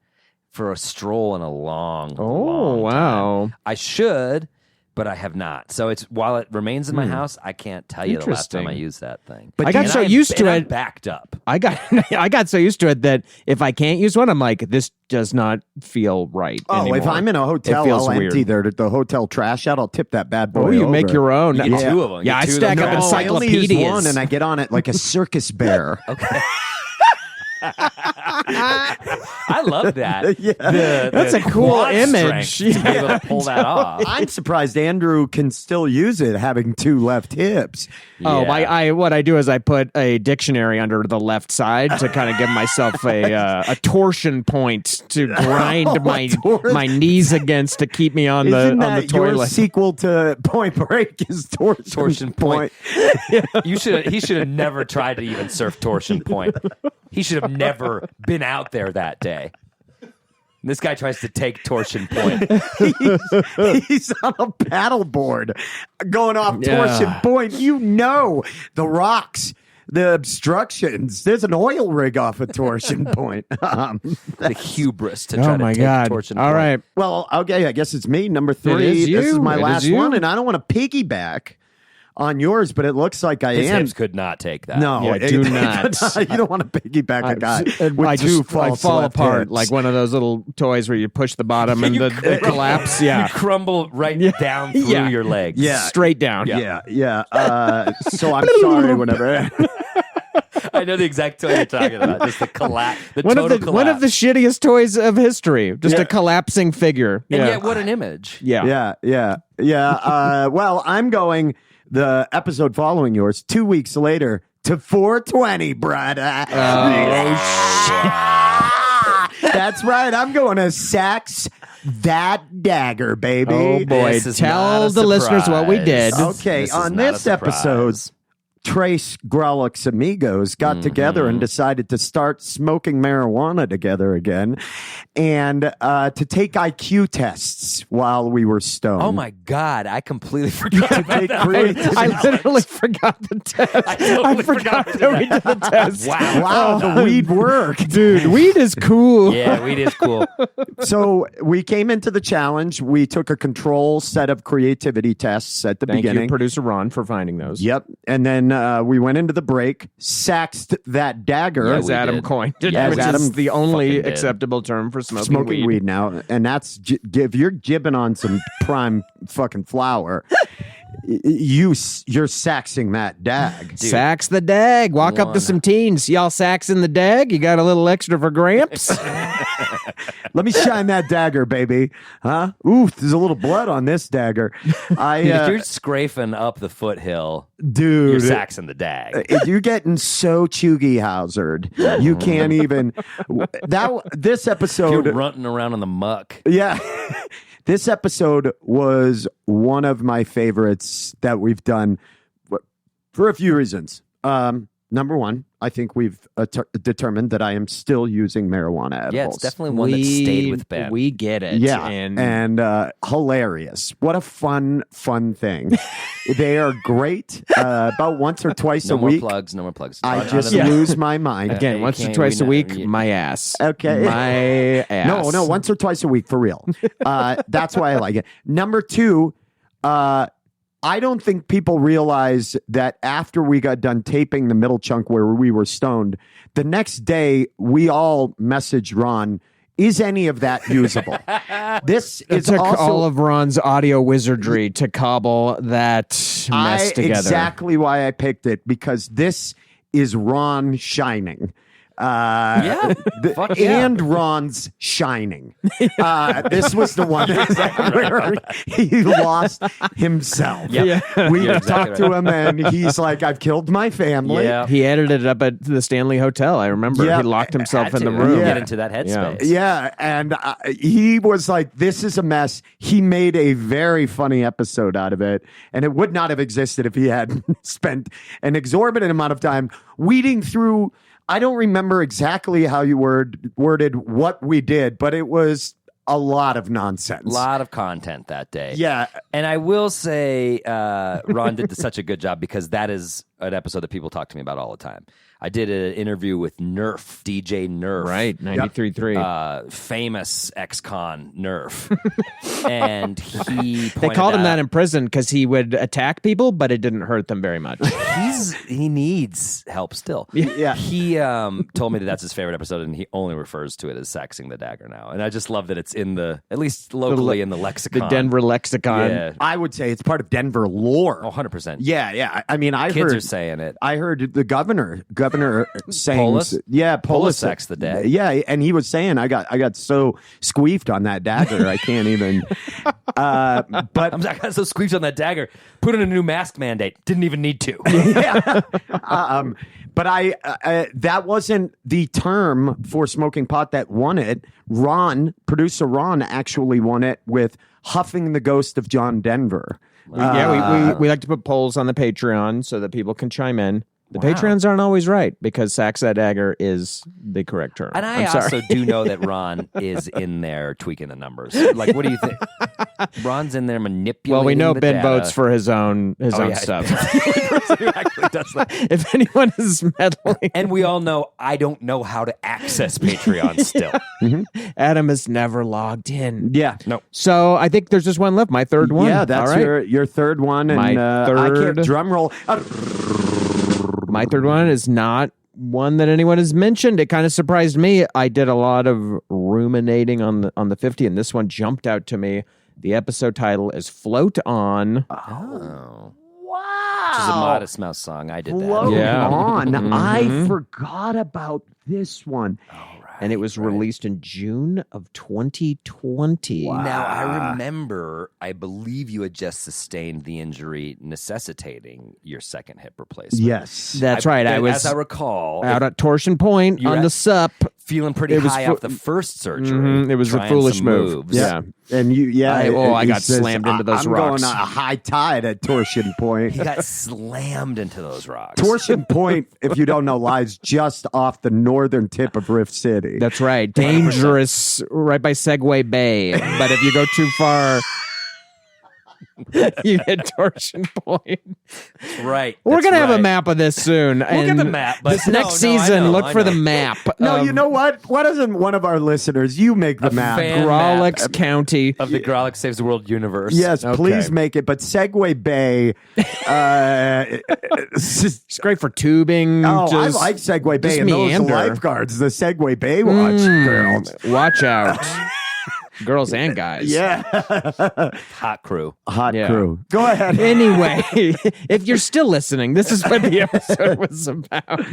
for a stroll in a long, long wow. time. I should, but I have not. So it's while it remains in my house, I can't tell you the last time I Interesting. used that thing. I got so used to I'm it. backed up. I got so used to it that if I can't use one, I'm like, this does not feel right. Oh, anymore. if I'm in a hotel, feels I'll empty weird. the hotel trash out. I'll tip that bad boy Oh, you over. make your own. You get two of them. Yeah, I Get two of stack them. up No, I only use encyclopedias. one, and I get on it like a circus bear. Okay. I love that. Yeah. That's The a cool quad image. strength to be able to pull that off. I'm surprised Andrew can still use it, having two left hips. Oh, Yeah. I what I do is I put a dictionary under the left side to kind of give myself a torsion point to grind my knees against to keep me on Isn't the that your toilet. sequel to Point Break? Is Torsion Point. He should have never tried to even surf Torsion Point. He should have never been out there that day. This guy tries to take Torsion Point. He's on a paddleboard going off Yeah. Torsion Point. You know the rocks, the obstructions. There's an oil rig off of Torsion Point. The hubris to try Oh to my take God! Torsion All Point. right, Well, okay, I guess it's me, number 3. is This is you. my It is last you. one, and I don't want to piggyback on yours, but it looks like I His am. hips could not take that. No, Yeah, do not. You don't want to piggyback a guy with I two just I false fall left apart hips. like one of those little toys where you push the bottom and they collapse. You Yeah, crumble right down through Yeah. your legs. Yeah. straight down. Yeah. So I'm sorry, whatever. I know the exact toy you're talking about. Just the collapse. One of the shittiest toys of history. Just Yeah. a collapsing figure. And Yeah. yet, what an image. yeah. Yeah. Well, I'm going the episode following yours 2 weeks later to 420, brother. That's right. I'm going to Sax that dagger, baby. Oh boy! This is Tell not a the listeners what we did. surprise. Okay, This is on not a this surprise. episode, Trace Grollick's amigos got together and decided to start smoking marijuana together again and to take IQ tests while we were stoned. Oh my God! I completely forgot To about take that. creativity I literally forgot the test. I totally forgot forgot that we did the test. Wow. Wow, the weed worked. Dude, weed is cool. Yeah, weed is cool. So we came into the challenge. We took a control set of creativity tests at the Thank beginning. you, producer Ron, for finding those. Yep. And then we went into the break, saxed that dagger. Yeah, As we Adam did. coined it, Yeah, which as is Adam the only fucking did. acceptable term for smoking, smoking weed now, and that's if you're jibbing on some prime fucking flower, you're saxing that dag. Sax the dag. Walk up to One. some teens. Y'all saxing the dag? You got a little extra for Gramps? Let me shine that dagger, baby. Huh? Ooh, there's a little blood on this dagger. If you're scraping up the foothill, you're Dude, saxing the dag. you're getting so chuggy housered. You can't even. This You're episode. running around in the muck. Yeah. This episode was one of my favorites that we've done for a few reasons. Number one, I think we've determined that I am still using marijuana edibles. Yeah, it's definitely one that stayed with Ben. We get it. Yeah, And and hilarious. What a fun thing. They are great. About once or twice no a more week, plugs. No more plugs. I On just the- lose my mind. again, you once or can't- twice a we week, know- my ass. Okay. My ass. No, once or twice a week for real. That's why I like it. Number two, I don't think people realize that after we got done taping the middle chunk where we were stoned, the next day we all messaged Ron Is any of that usable? This It is took also all of Ron's audio wizardry to cobble that mess together. Exactly why I picked it, because this is Ron shining. Yeah. Fuck yeah. And Ron's shining. This was the one where he lost himself. Yep. We You're talked exactly to him, and he's like, "I've killed my family." Yeah. He edited it up at the Stanley Hotel. I remember Yeah. he locked himself Had in the to room. get into that headspace. Yeah, and he was like, "This is a mess." He made a very funny episode out of it, and it would not have existed if he had spent an exorbitant amount of time weeding through. I don't remember exactly how you worded what we did, but it was a lot of nonsense. A lot of content that day. Yeah. And I will say Ron did such a good job, because that is an episode that people talk to me about all the time. I did an interview with Nerf, DJ Nerf. Right, 93.3. Famous ex-con Nerf. And he They pointed called him out- that in prison because he would attack people, but it didn't hurt them very much. he needs help still. Yeah. He told me that that's his favorite episode, and he only refers to it as Sexing the Dagger now. And I just love that it's in the, at least locally, in the lexicon. The Denver lexicon. Yeah. I would say it's part of Denver lore. 100%. Yeah. I mean, I Kids heard are saying it. I heard the governor saying, Polis? yeah, Polisex the day. Yeah, and he was saying, I got so squeefed on that dagger, I can't even. But I got so squeezed on that dagger. Put in a new mask mandate. Didn't even need to. yeah. But that wasn't the term for smoking pot that won it. Producer Ron actually won it with Huffing the Ghost of John Denver. We like to put polls on the Patreon so that people can chime in. The Patreons aren't always right, because Sax That Dagger is the correct term. And I I'm sorry. also do know that Ron is in there tweaking the numbers. Like, what do you think? Ron's in there manipulating. Well, we know the Ben data. votes for his own yeah. stuff. The person who actually does that. If anyone is meddling, And we all know I don't know how to access Patreon still. Adam is never logged in. Yeah. No. So I think there's just one left. My third one. Yeah, that's All right. your third one. And My I third- can't drum roll. My third one is not one that anyone has mentioned. It kind of surprised me. I did a lot of ruminating on the 50, and this one jumped out to me. The episode title is "Float On." Oh. Wow. Which is a Modest Mouse song. I did that. Float Yeah. on. I forgot about this one. And it was released in June of 2020. Now, I remember, I believe you had just sustained the injury necessitating your second hip replacement. Yes. That's right. I was as I recall, out at Torsion Point You're on at- the sup. feeling pretty It was high fu- off the first surgery. It was a trying foolish some move. moves. Yeah. And I I got slammed into those I'm rocks. going a high tide at Torsion Point. He got slammed into those rocks. Torsion Point, if you don't know, lies just off the northern tip of Rift City. That's right. Dangerous right by Segway Bay. But if you go too far, you hit Torsion Point. Right. We're That's going to have a right. map of this soon. We'll get and the map, but this no, next no, I season, know, look I for know. the map. No, of you know what? Why doesn't one of our listeners, you make the map? fan Grawlix County. of the Grawlix Saves the World universe. Yes, Okay. please make it. But Segway Bay. It's great for tubing. I just- like Segway Bay just and those meander. lifeguards, the Segway Bay watch girls. Watch out. Girls and guys. Yeah. Hot crew. Hot Yeah. crew. Go ahead. Anyway, if you're still listening, this is what the episode was about.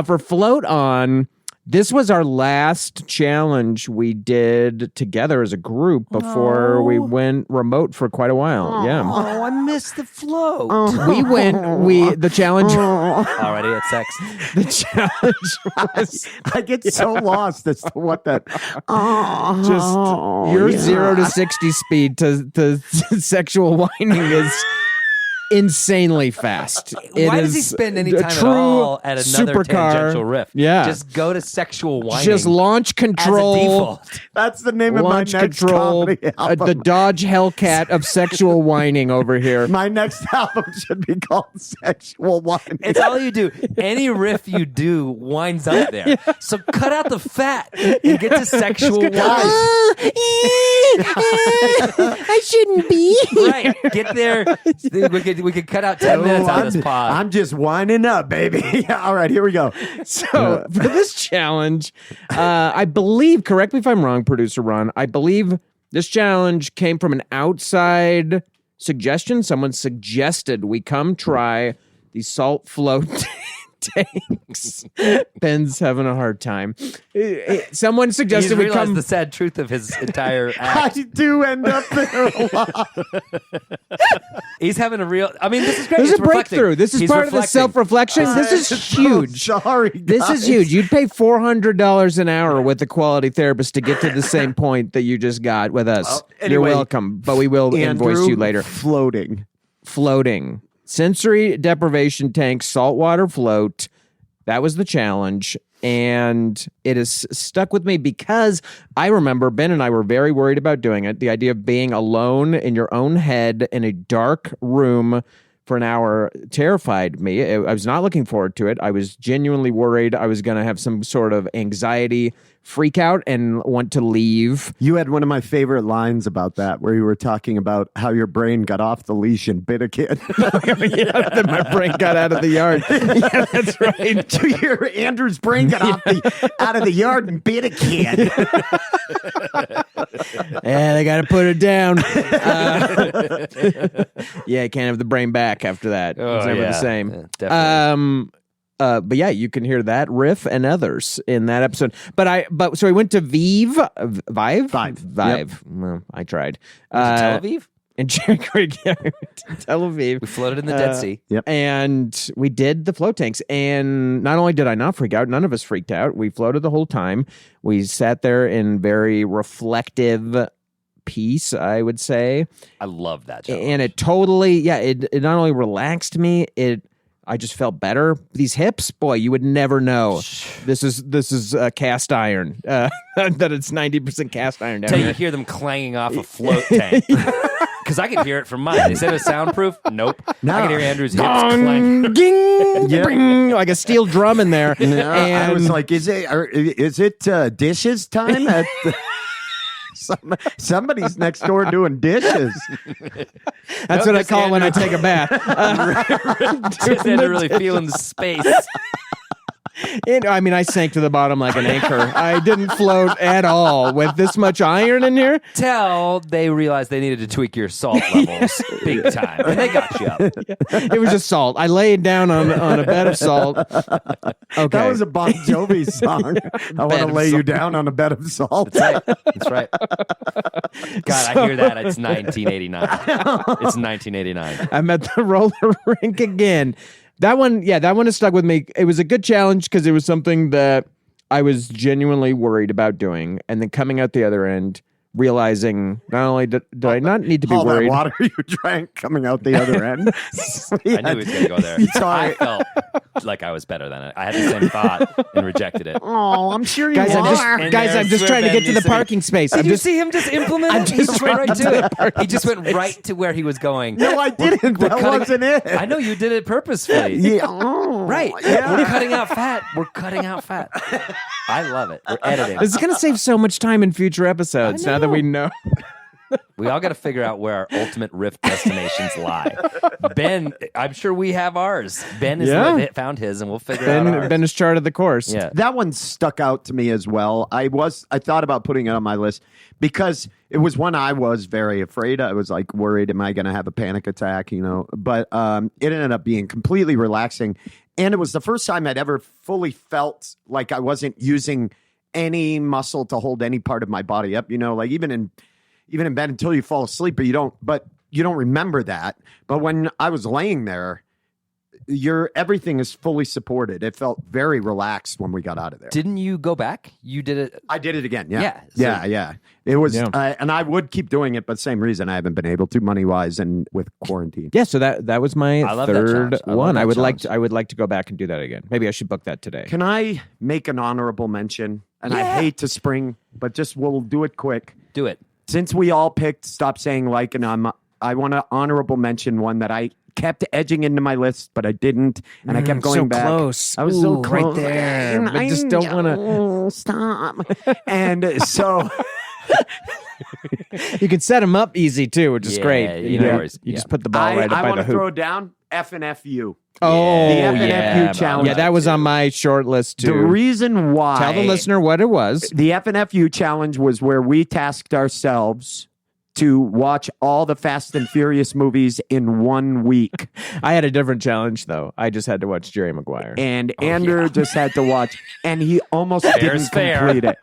For Float On, this was our last challenge we did together as a group before we went remote for quite a while. Yeah. Oh, I missed the float. The challenge Already at sex. the challenge was I get so lost as to what that. just your 0 to 60 speed to sexual whining is insanely fast. Why does he spend any time at all at another tangential riff? Yeah. Just go to sexual whining. Just launch as a control. default. That's the name of my Launch next control. comedy album. The Dodge Hellcat of sexual whining over here. My next album should be called Sexual Whining. It's all you do. Any riff you do winds up there. So cut out the fat and get to sexual whine. I shouldn't be. Right. Get there. We could cut out 10 minutes out of this pod. I'm just winding up, baby. All right, here we go. So for this challenge, I believe, correct me if I'm wrong, producer Ron, I believe this challenge came from an outside suggestion. Someone suggested we come try the salt float tanks. Ben's having a hard time. Someone suggested He's we realized come. the sad truth of his entire I act. do end up there a lot. He's having a real. I mean, this is great. This is It's a reflecting. breakthrough. This is He's part of the reflecting. self-reflection. This is huge. Sorry, This is guys. huge. You'd pay $400 an hour with a quality therapist to get to the same point that you just got with us. Well, You're anyway, welcome, but we will invoice Andrew, you later. Floating. Floating. Sensory deprivation tank, saltwater float. That was the challenge. And it has stuck with me because I remember Ben and I were very worried about doing it. The idea of being alone in your own head in a dark room for an hour terrified me. I was not looking forward to it. I was genuinely worried I was going to have some sort of anxiety freak out and want to leave. You had one of my favorite lines about that, where you were talking about how your brain got off the leash and bit a kid. Yeah, then my brain got out of the yard. Yeah, that's right. Andrew's brain got out of the yard and bit a kid. Yeah, they got to put it down. Yeah, you can't have the brain back after that. It's never the same. Yeah, definitely. But yeah, you can hear that riff and others in that episode. So we went to Vive. Yep. Well, I tried. Tel Aviv? In Cherry Creek, yeah, we went to Tel Aviv. We floated in the Dead Sea. Yep. And we did the float tanks. And not only did I not freak out, none of us freaked out. We floated the whole time. We sat there in very reflective peace, I would say. I love that challenge. And it totally, it not only relaxed me, I just felt better. These hips, boy, you would never know. This is cast iron. That it's 90% cast iron down Until you here. hear them clanging off a float tank. Because I could hear it from mine. They said it was soundproof. Nope. No. I could hear Andrew's hips clang. Ding, Yeah. bring, like a steel drum in there. I was like, is it dishes time? At somebody's next door doing dishes. That's Nope, what I just call it when I Andrew. take a bath. Just Andrew really feeling the space. I sank to the bottom like an anchor. I didn't float at all with this much iron in here. Till they realized they needed to tweak your salt levels big time. And they got you up. It was just salt. I laid down on a bed of salt. Okay. That was a Bon Jovi song. I want to of lay you salt. down on a bed of salt. That's right. God, I hear that. It's 1989. It's 1989. I'm at the roller rink again. That one has stuck with me. It was a good challenge because it was something that I was genuinely worried about doing. And then coming out the other end, realizing not only did I not need to be All that worried. water you drank coming out the other end. I knew he was going to go there. I felt like I was better than it. I had the same thought and rejected it. Oh, I'm sure you Guys, are. And I'm there's just trying to get to the Sven parking space. Did I'm you just, see him just implement I'm it? He just just went trying right to to the it. parking He just went space. right to where he was going. No, I didn't. We're That cutting- wasn't it. I know you did it purposefully. Yeah. Oh, Right. Yeah. We're cutting out fat. We're cutting out fat. I love it. We're editing. This is going to save so much time in future episodes now that we know. We all got to figure out where our ultimate rift destinations lie. Ben, I'm sure we have ours. Ben has found his, and we'll figure out ours. Ben has charted the course. Yeah. That one stuck out to me as well. I thought about putting it on my list because it was one I was very afraid. I was like worried, am I going to have a panic attack? But it ended up being completely relaxing, and it was the first time I'd ever fully felt like I wasn't using any muscle to hold any part of my body up. Like even in bed until you fall asleep, but you don't remember that. But when I was laying there, everything is fully supported. It felt very relaxed when we got out of there. Didn't you go back? You did it. I did it again. Yeah. Yeah, so- Yeah. It was, Yeah. and I would keep doing it, but same reason I haven't been able to money wise and with quarantine. Yeah, so that was my I love that third challenge. I love one. that I would challenge. like to go back and do that again. Maybe I should book that today. Can I make an honorable mention? And I hate to spring, but we'll do it quick. Do it. Since we all picked Stop Saying Like, and I want to honorable mention one that I kept edging into my list, but I didn't, and I kept going so back. close. I was Ooh, so right close. there, but just don't wanna- Stop. And so You can set them up easy too, which is Yeah, great. yeah, You no know, worries. you Yeah. just put the ball right up I by want the to hoop. throw it down. F and FU. Oh, The F and yeah. FU challenge. Yeah, that was on my short list too. The reason why. Tell the listener what it was. The F and FU challenge was where we tasked ourselves to watch all the Fast and Furious movies in 1 week. I had a different challenge though. I just had to watch Jerry Maguire. And Andrew just had to watch, and he almost didn't fair. complete it.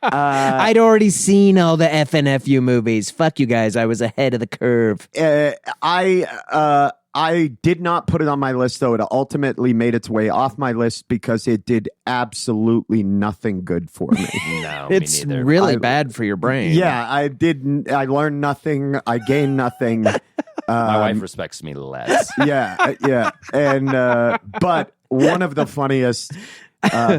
I'd already seen all the FNFU movies. Fuck you guys. I was ahead of the curve. I did not put it on my list, though. It ultimately made its way off my list because it did absolutely nothing good for me. No, It's me neither. really bad for your brain. Yeah, I didn't. I learned nothing. I gained nothing. My wife respects me less. Yeah. And but one of the funniest,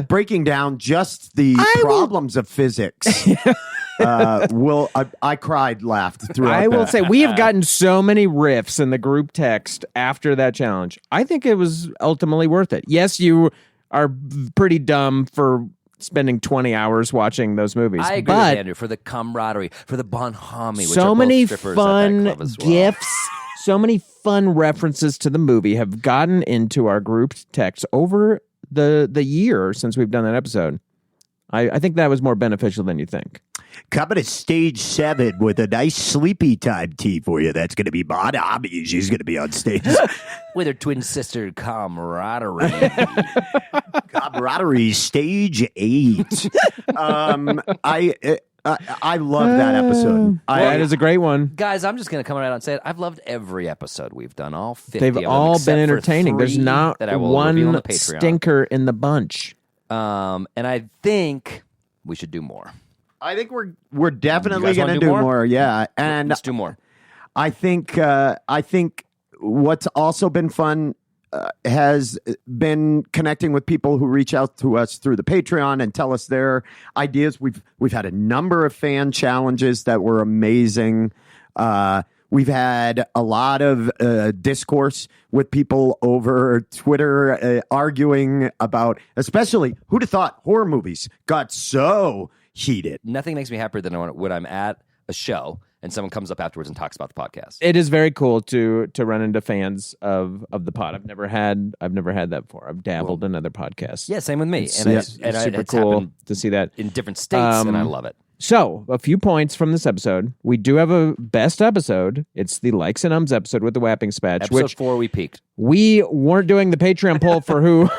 breaking down just the problems of physics. I cried, laughed throughout. I will that. say we have gotten so many riffs in the group text after that challenge. I think it was ultimately worth it. Yes, you are pretty dumb for spending 20 hours watching those movies. I agree but with Andrew for the camaraderie, for the bonhomie, which so are many both strippers at that fun club as well. gifts, so many fun references to the movie have gotten into our group text over the year since we've done that episode. I think that was more beneficial than you think. Coming to stage 7 with a nice sleepy time tea for you. That's going to be Mon Ami. She's going to be on stage. With her twin sister camaraderie. Camaraderie, stage 8. I love that episode. That is a great one. Guys, I'm just going to come right out and say it. I've loved every episode we've done, all 50 They've of them, all except been for entertaining. There's 3 not that I will reveal on one the Patreon. stinker in the bunch. And I think we should do more. I think we're definitely You guys going wanna to do do more? more. Yeah, and Let's do more. I think what's also been fun has been connecting with people who reach out to us through the Patreon and tell us their ideas. We've had a number of fan challenges that were amazing. We've had a lot of discourse with people over Twitter arguing about, especially, who'd have thought horror movies got so heated. Nothing makes me happier than when I'm at a show and someone comes up afterwards and talks about the podcast. It is very cool to run into fans of the pod. I've never had that before. I've dabbled in other podcasts. Yeah, same with me. It's And super it's cool happened to see that. in different states, and I love it. So, a few points from this episode. We do have a best episode. It's the Likes and Ums episode with the Whapping Spatch, Episode which 4, we peaked. we weren't doing the Patreon poll for who.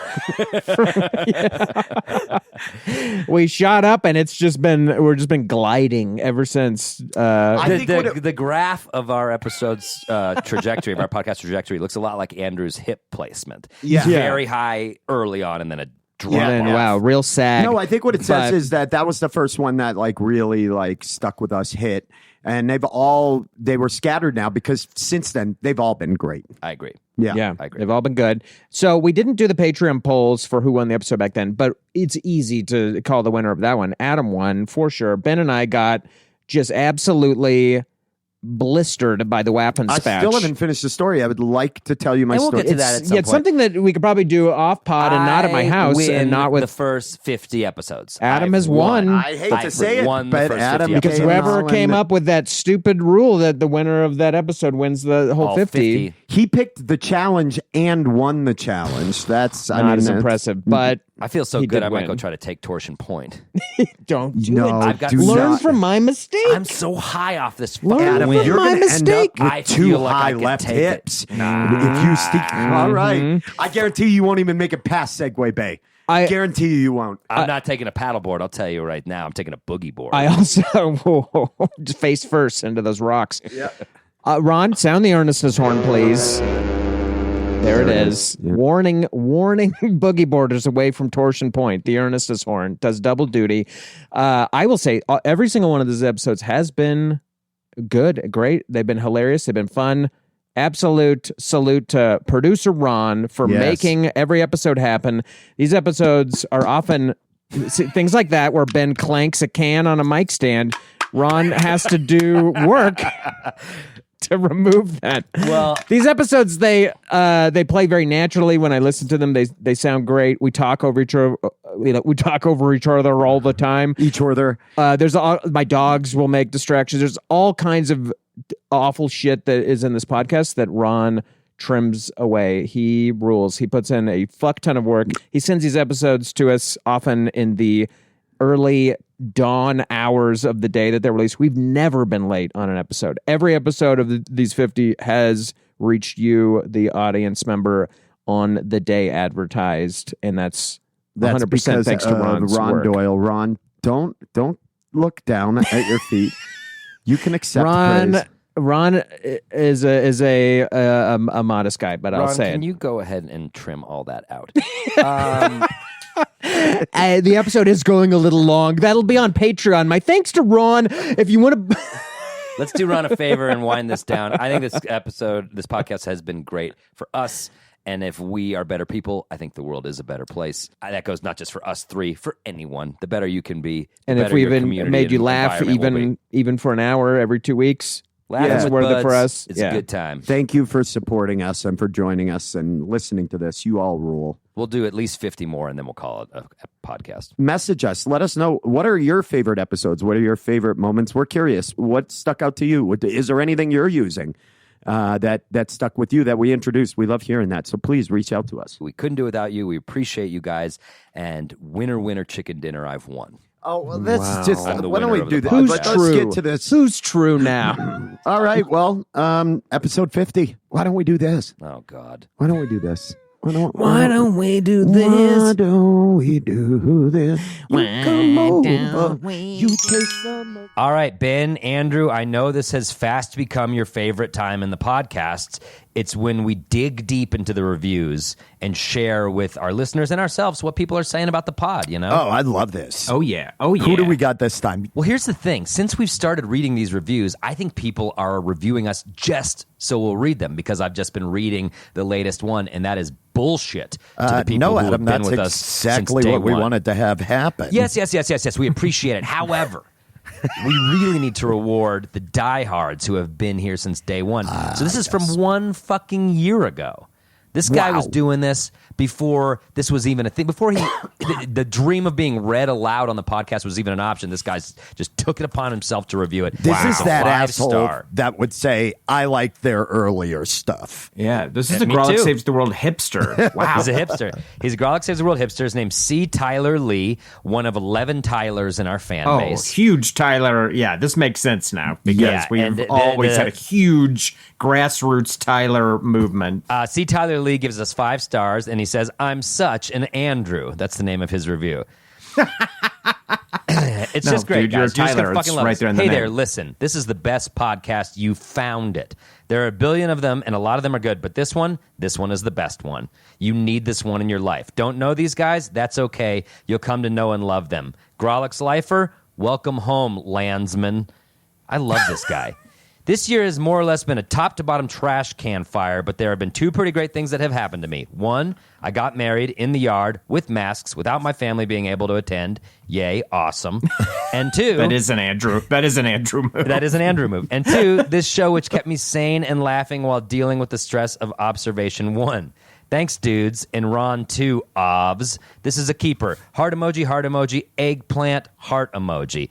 We shot up, and we're just been gliding ever since. The graph of our episode's trajectory, of our podcast trajectory, looks a lot like Andrew's hip placement. Yeah. It's very high early on, and then a drop and off. wow, real sad. No, I think what it says But- is that was the first one that really stuck with us, hit, and they were scattered now because since then they've all been great. I agree. Yeah, I agree. they've all been good. So we didn't do the Patreon polls for who won the episode back then, but it's easy to call the winner of that one. Adam won for sure. Ben and I got just absolutely blistered by the Waffen I Spatch. still haven't finished the story. I would like to tell you my And we'll story. get to that at some It's point. something that we could probably do off pod and not at my I house win and not with the first 50 episodes. Adam I've has won. I hate to I've say it, won the but first Adam 50 because episodes. whoever came up with that stupid rule that the winner of that episode wins the whole All 50. He picked the challenge and won the challenge. That's Not as impressive, but I feel so He good. did I might go win. try to take Torsion Point. don't do No, it. I've got do Learn not. from my mistake. I'm so high off this Learn fucking Adam, from win. you're my going to end mistake. up I with too feel like high I could left take it. hips. If you stick, all right. I guarantee you won't even make it past Segway Bay. I- guarantee you won't. I'm not taking a paddleboard. I'll tell you right now. I'm taking a boogie board. I also just face first into those rocks. Yeah. Ron, sound the earnestness horn, please. There it is. Yeah. Warning boogie boarders away from Torsion Point. The earnestness horn does double duty. I will say every single one of these episodes has been good, great. They've been hilarious. They've been fun. Absolute salute to producer Ron for Yes. making every episode happen. These episodes are often things like that where Ben clanks a can on a mic stand. Ron has to do work to remove that. Well- these episodes they play very naturally. When I listen to them, they sound great. We talk over each other. We talk over each other all the time. Each other. My dogs will make distractions. There's all kinds of awful shit that is in this podcast that Ron trims away. He rules. He puts in a fuck ton of work. He sends these episodes to us often in the early dawn hours of the day that they're released. We've never been late on an episode. Every episode of these 50 has reached you, the audience member, on the day advertised, and that's 100% because thanks to Ron's Ron work. Doyle. Ron, don't look down at your feet. You can accept praise. Ron is a modest guy, but I'll Ron, say can it. you go ahead and trim all that out? The episode is going a little long. That'll be on Patreon. My thanks to Ron. If you want to... Let's do Ron a favor and wind this down. I think this podcast has been great for us. And if we are better people, I think the world is a better place. That goes not just for us three, for anyone. The better you can be, the And if better we your even community made you and laugh environment will be. even for an hour every 2 weeks, Laughing that's with worth it for buds, us. It's a good time. Thank you for supporting us and for joining us and listening to this. You all rule. We'll do at least 50 more, and then we'll call it a podcast. Message us. Let us know, what are your favorite episodes? What are your favorite moments? We're curious. What stuck out to you? Is there anything you're using that stuck with you that we introduced? We love hearing that. So please reach out to us. We couldn't do it without you. We appreciate you guys. And winner chicken dinner, I've won. Oh, well, that's Wow. just, I'm the why don't winner we of do the that? podcast. Who's Let's true? get to this. Who's true now? All right. Well, episode 50. Why don't we do this? Oh, God. Why don't we do this? Why don't we do Why this? don't we do this? Why Come over. don't we You taste some. All right, Ben, Andrew, I know this has fast become your favorite time in the podcast. It's when we dig deep into the reviews and share with our listeners and ourselves what people are saying about the pod, you know? Oh, I love this. Oh, yeah. Oh, yeah. Who do we got this time? Well, here's the thing. Since we've started reading these reviews, I think people are reviewing us just so we'll read them, because I've just been reading the latest one, and that is bullshit to the people no, who Adam, have been that's with us exactly since day what we one. wanted to have happen. Yes. We appreciate it. However, we really need to reward the diehards who have been here since day one. So this is from 1 fucking year ago. This guy was doing this before this was even a thing. Before the dream of being read aloud on the podcast was even an option. This guy just took it upon himself to review it. This is that 5-star. asshole that would say, I like their earlier stuff. Yeah, this is Yeah, the me Grolic too. Saves the World hipster. Wow. He's a hipster. He's a Grolic Saves the World hipster. His name's C. Tyler Lee, one of 11 Tylers in our fan Oh, base. huge Tyler. Yeah, this makes sense now because Yeah, and we've always the- had a huge grassroots Tyler movement. C. Tyler Lee gives us 5 stars, and he says, "I'm such an Andrew." That's the name of his review. It's No, just great, dude, you're guys. You're just Tyler. gonna It's fucking love right us. there in the Hey name. there, listen. This is the best podcast. You found it. There are a billion of them, and a lot of them are good. But this one is the best one. You need this one in your life. Don't know these guys? That's okay. You'll come to know and love them. Grolic's lifer, welcome home, landsman. I love this guy. This year has more or less been a top-to-bottom trash can fire, but there have been 2 pretty great things that have happened to me. 1, I got married in the yard with masks without my family being able to attend. Yay, awesome. And 2... That is an Andrew move. That is an Andrew move. And 2, this show which kept me sane and laughing while dealing with the stress of observation 1. Thanks, dudes. And Ron, 2, obs. This is a keeper. Heart emoji, eggplant, heart emoji.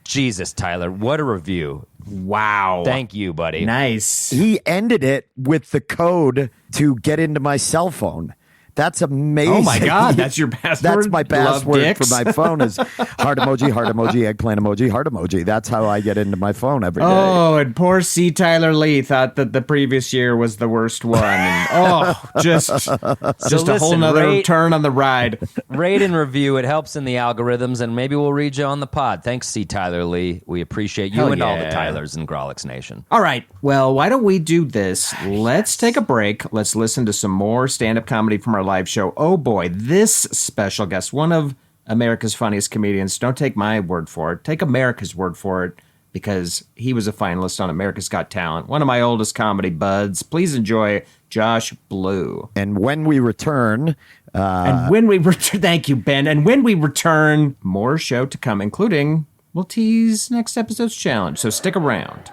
Jesus, Tyler, what a review. Wow. Thank you, buddy. Nice. He ended it with the code to get into my cell phone. That's amazing. Oh my God, that's your password? That's my Love password dicks? for my phone is heart emoji, eggplant emoji, heart emoji. That's how I get into my phone every day. Oh, and poor C. Tyler Lee thought that the previous year was the worst one. And, just a listen, whole nother rate- turn on the ride. Rate and review. It helps in the algorithms, and maybe we'll read you on the pod. Thanks, C. Tyler Lee. We appreciate you Hell and all the yeah. Tylers in Grolic's Nation. All right. Well, why don't we do this? Let's take a break. Let's listen to some more stand-up comedy from our live show. Oh boy, this special guest, one of America's funniest comedians. Don't take my word for it. Take America's word for it, because he was a finalist on America's Got Talent. One of my oldest comedy buds. Please enjoy Josh Blue. And when we return, And when we return, thank you, Ben. And when we return, more show to come, including we'll tease next episode's challenge. So stick around.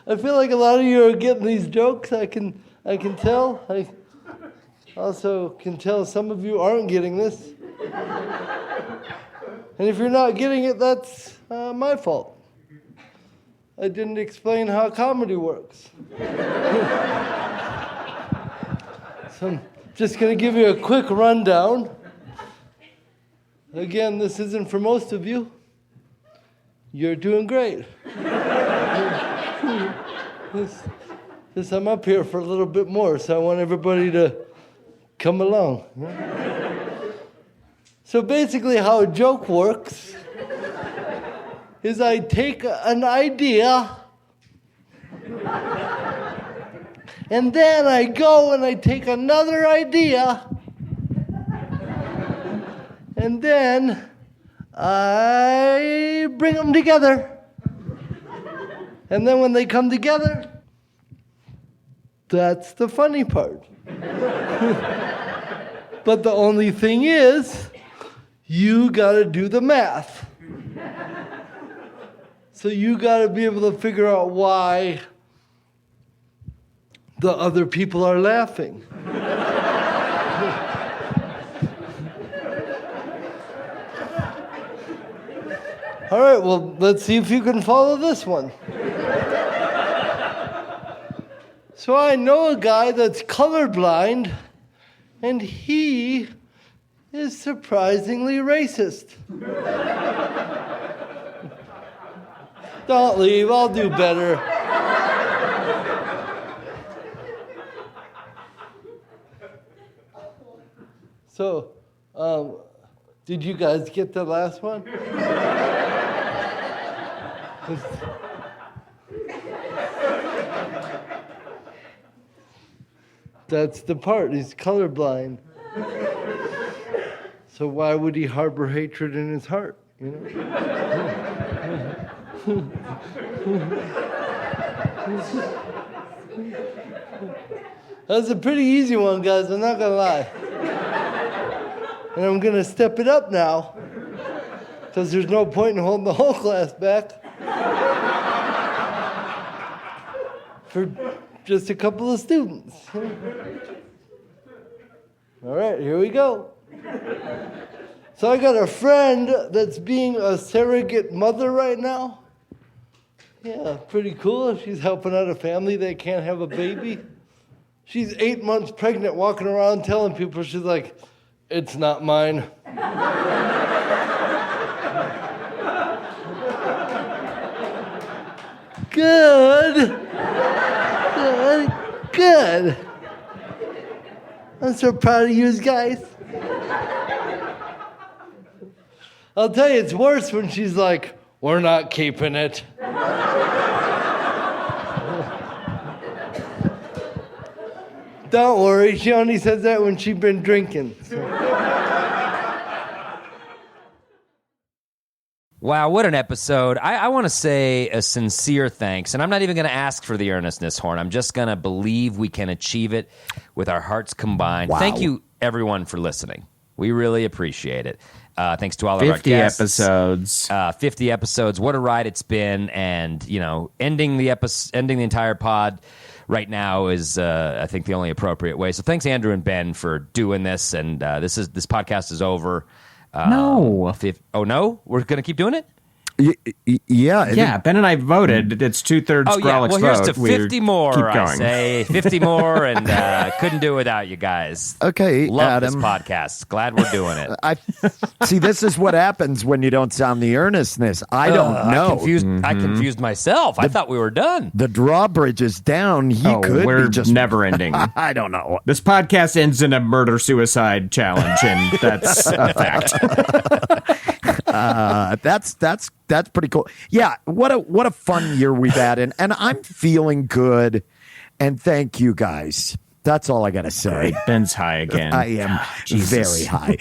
I feel like a lot of you are getting these jokes. I can tell. I also can tell some of you aren't getting this. And if you're not getting it, that's my fault. I didn't explain how comedy works. So I'm just going to give you a quick rundown. Again, this isn't for most of you. You're doing great. This I'm up here for a little bit more, so I want everybody to come along. So basically how a joke works is I take an idea and then I go and I take another idea and then I bring them together. And then when they come together, that's the funny part. But the only thing is, you gotta do the math. So you gotta be able to figure out why the other people are laughing. All right, well, let's see if you can follow this one. So I know a guy that's colorblind, and he is surprisingly racist. Don't leave, I'll do better. So, did you guys get the last one? That's the part, he's colorblind. So why would he harbor hatred in his heart, you know? That's a pretty easy one, guys, I'm not gonna lie. And I'm gonna step it up now, because there's no point in holding the whole class back for just a couple of students. All right, here we go. So I got a friend that's being a surrogate mother right now. Yeah, pretty cool. She's helping out a family that can't have a baby. She's 8 months pregnant, walking around telling people, she's like, it's not mine. Good. Good. I'm so proud of you guys. I'll tell you, it's worse when she's like, we're not keeping it. Don't worry, she only says that when she's been drinking. Wow, what an episode. I want to say a sincere thanks, and I'm not even going to ask for the earnestness horn. I'm just going to believe we can achieve it with our hearts combined. Wow. Thank you, everyone, for listening. We really appreciate it. Thanks to all of our 50 guests. episodes. 50 episodes. What a ride it's been. And, you know, ending the entire pod right now is, I think, the only appropriate way. So thanks, Andrew and Ben, for doing this. And this podcast is over. No. Oh, no? We're going to keep doing it? Yeah, Ben and I voted. It's 2/3 Oh, yeah. Grolix Well, here's vote. to 50 more, keep I going. say. 50 more, and couldn't do it without you guys. Okay, Love Adam. this podcast. Glad we're doing it. I see. This is what happens when you don't sound the earnestness. I don't know. I confused myself. I thought we were done. The drawbridge is down. He could we're be just never ending. I don't know. This podcast ends in a murder-suicide challenge, and that's a fact. That's pretty cool. Yeah, what a fun year we've had, and I'm feeling good. And thank you guys. That's all I got to say. Ben's high again. I am Jesus. very high.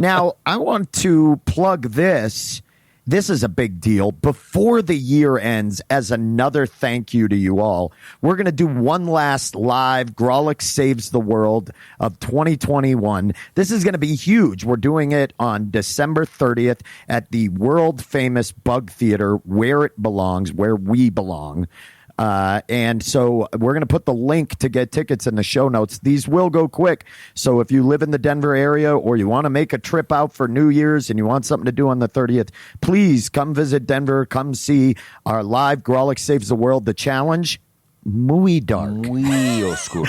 Now, I want to plug this. this is a big deal. Before the year ends, as another thank you to you all, we're going to do one last live Grawlix Saves the World of 2021. This is going to be huge. We're doing it on December 30th at the world famous Bug Theater, where it belongs, where we belong. And so we're going to put the link to get tickets in the show notes. These will go quick. So if you live in the Denver area or you want to make a trip out for New Year's and you want something to do on the 30th, please come visit Denver. Come see our live Grawlix Saves the World, the challenge. Muy dark. Muy oscuro.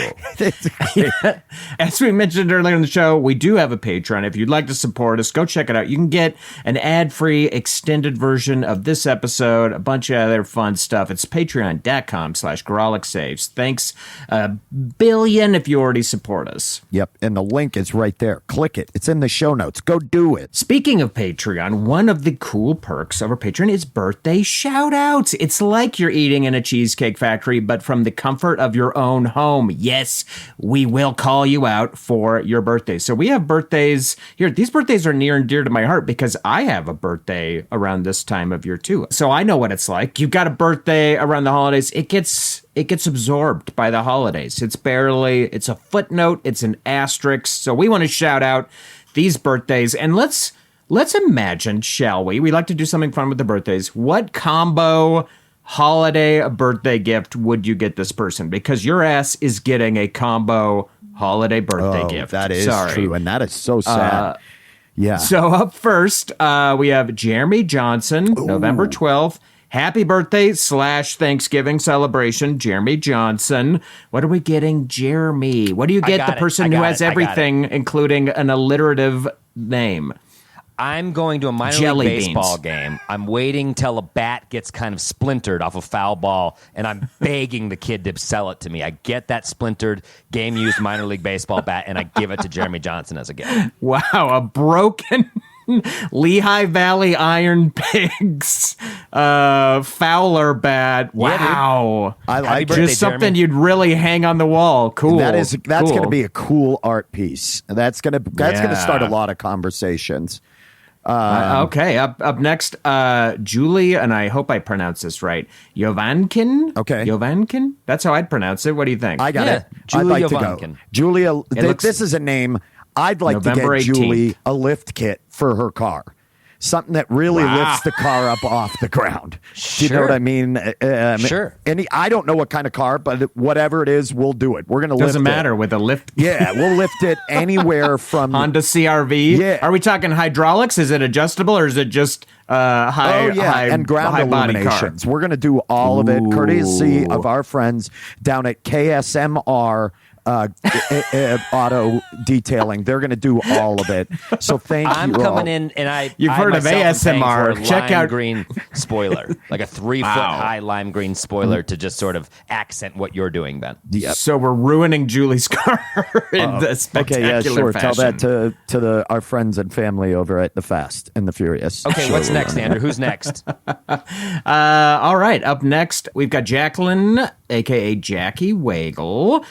As we mentioned earlier in the show, we do have a Patreon. If you'd like to support us, go check it out. You can get an ad-free extended version of this episode, a bunch of other fun stuff. It's patreon.com/GrawlixSaves. Thanks a billion if you already support us. Yep. And the link is right there. Click it. It's in the show notes. Go do it. Speaking of Patreon, one of the cool perks of our Patreon is birthday shout-outs. It's like you're eating in a Cheesecake Factory, but from the comfort of your own home. Yes, we will call you out for your birthday. So we have birthdays here. These birthdays are near and dear to my heart because I have a birthday around this time of year too. So I know what it's like. You've got a birthday around the holidays. It gets absorbed by the holidays. It's a footnote. It's an asterisk. So we want to shout out these birthdays, and let's imagine, shall we? We like to do something fun with the birthdays. What combo holiday birthday gift would you get this person? Because your ass is getting a combo holiday birthday gift. That is true, and that is so sad. Yeah. So up first, we have Jeremy Johnson, November 12th. Happy birthday / Thanksgiving celebration, Jeremy Johnson. What are we getting, Jeremy? What do you get the person who has everything, including an alliterative name? I'm going to a minor Jelly league baseball beans. game. I'm waiting till a bat gets kind of splintered off a foul ball, and I'm begging the kid to sell it to me. I get that splintered, game-used minor league baseball bat, and I give it to Jeremy Johnson as a gift. Wow, a broken Lehigh Valley Iron Pigs Fowler bat. Wow. I like birthday, just something Jeremy. you'd really hang on the wall. Cool. That's cool. going to be a cool art piece. That's going to start a lot of conversations. Okay, up next, Julie, and I hope I pronounce this right, Jovankin? Okay. Jovankin? That's how I'd pronounce it. What do you think? I got Yeah, it. I'd Julia like to go. Vankin. Julia, looks- this is a name. I'd like November to get 18th. Julie a lift kit for her car. Something that really lifts the car up off the ground. Do you know what I mean? Sure. I don't know what kind of car, but whatever it is, we'll do it. We're going to lift Doesn't matter it. with a lift. Yeah, we'll lift it anywhere from Honda CRV? Yeah. Are we talking hydraulics? Is it adjustable or is it just high and ground high body car? illuminations. We're going to do all of it, courtesy of our friends down at KSMR Auto Detailing. They're going to do all of it. So thank I'm you all. coming in, and You've heard of myself am paying ASMR. for a Check lime out- green spoiler, like a 3-foot high lime green spoiler to just sort of accent what you're doing, Ben. So we're ruining Julie's car in the spectacular Okay, yeah, sure. fashion. Tell that to our friends and family over at the Fast and the Furious. Okay, Sure, what's we'll next, run it. Andrew? Who's next? All right, up next, we've got Jacqueline, a.k.a. Jackie Wagle.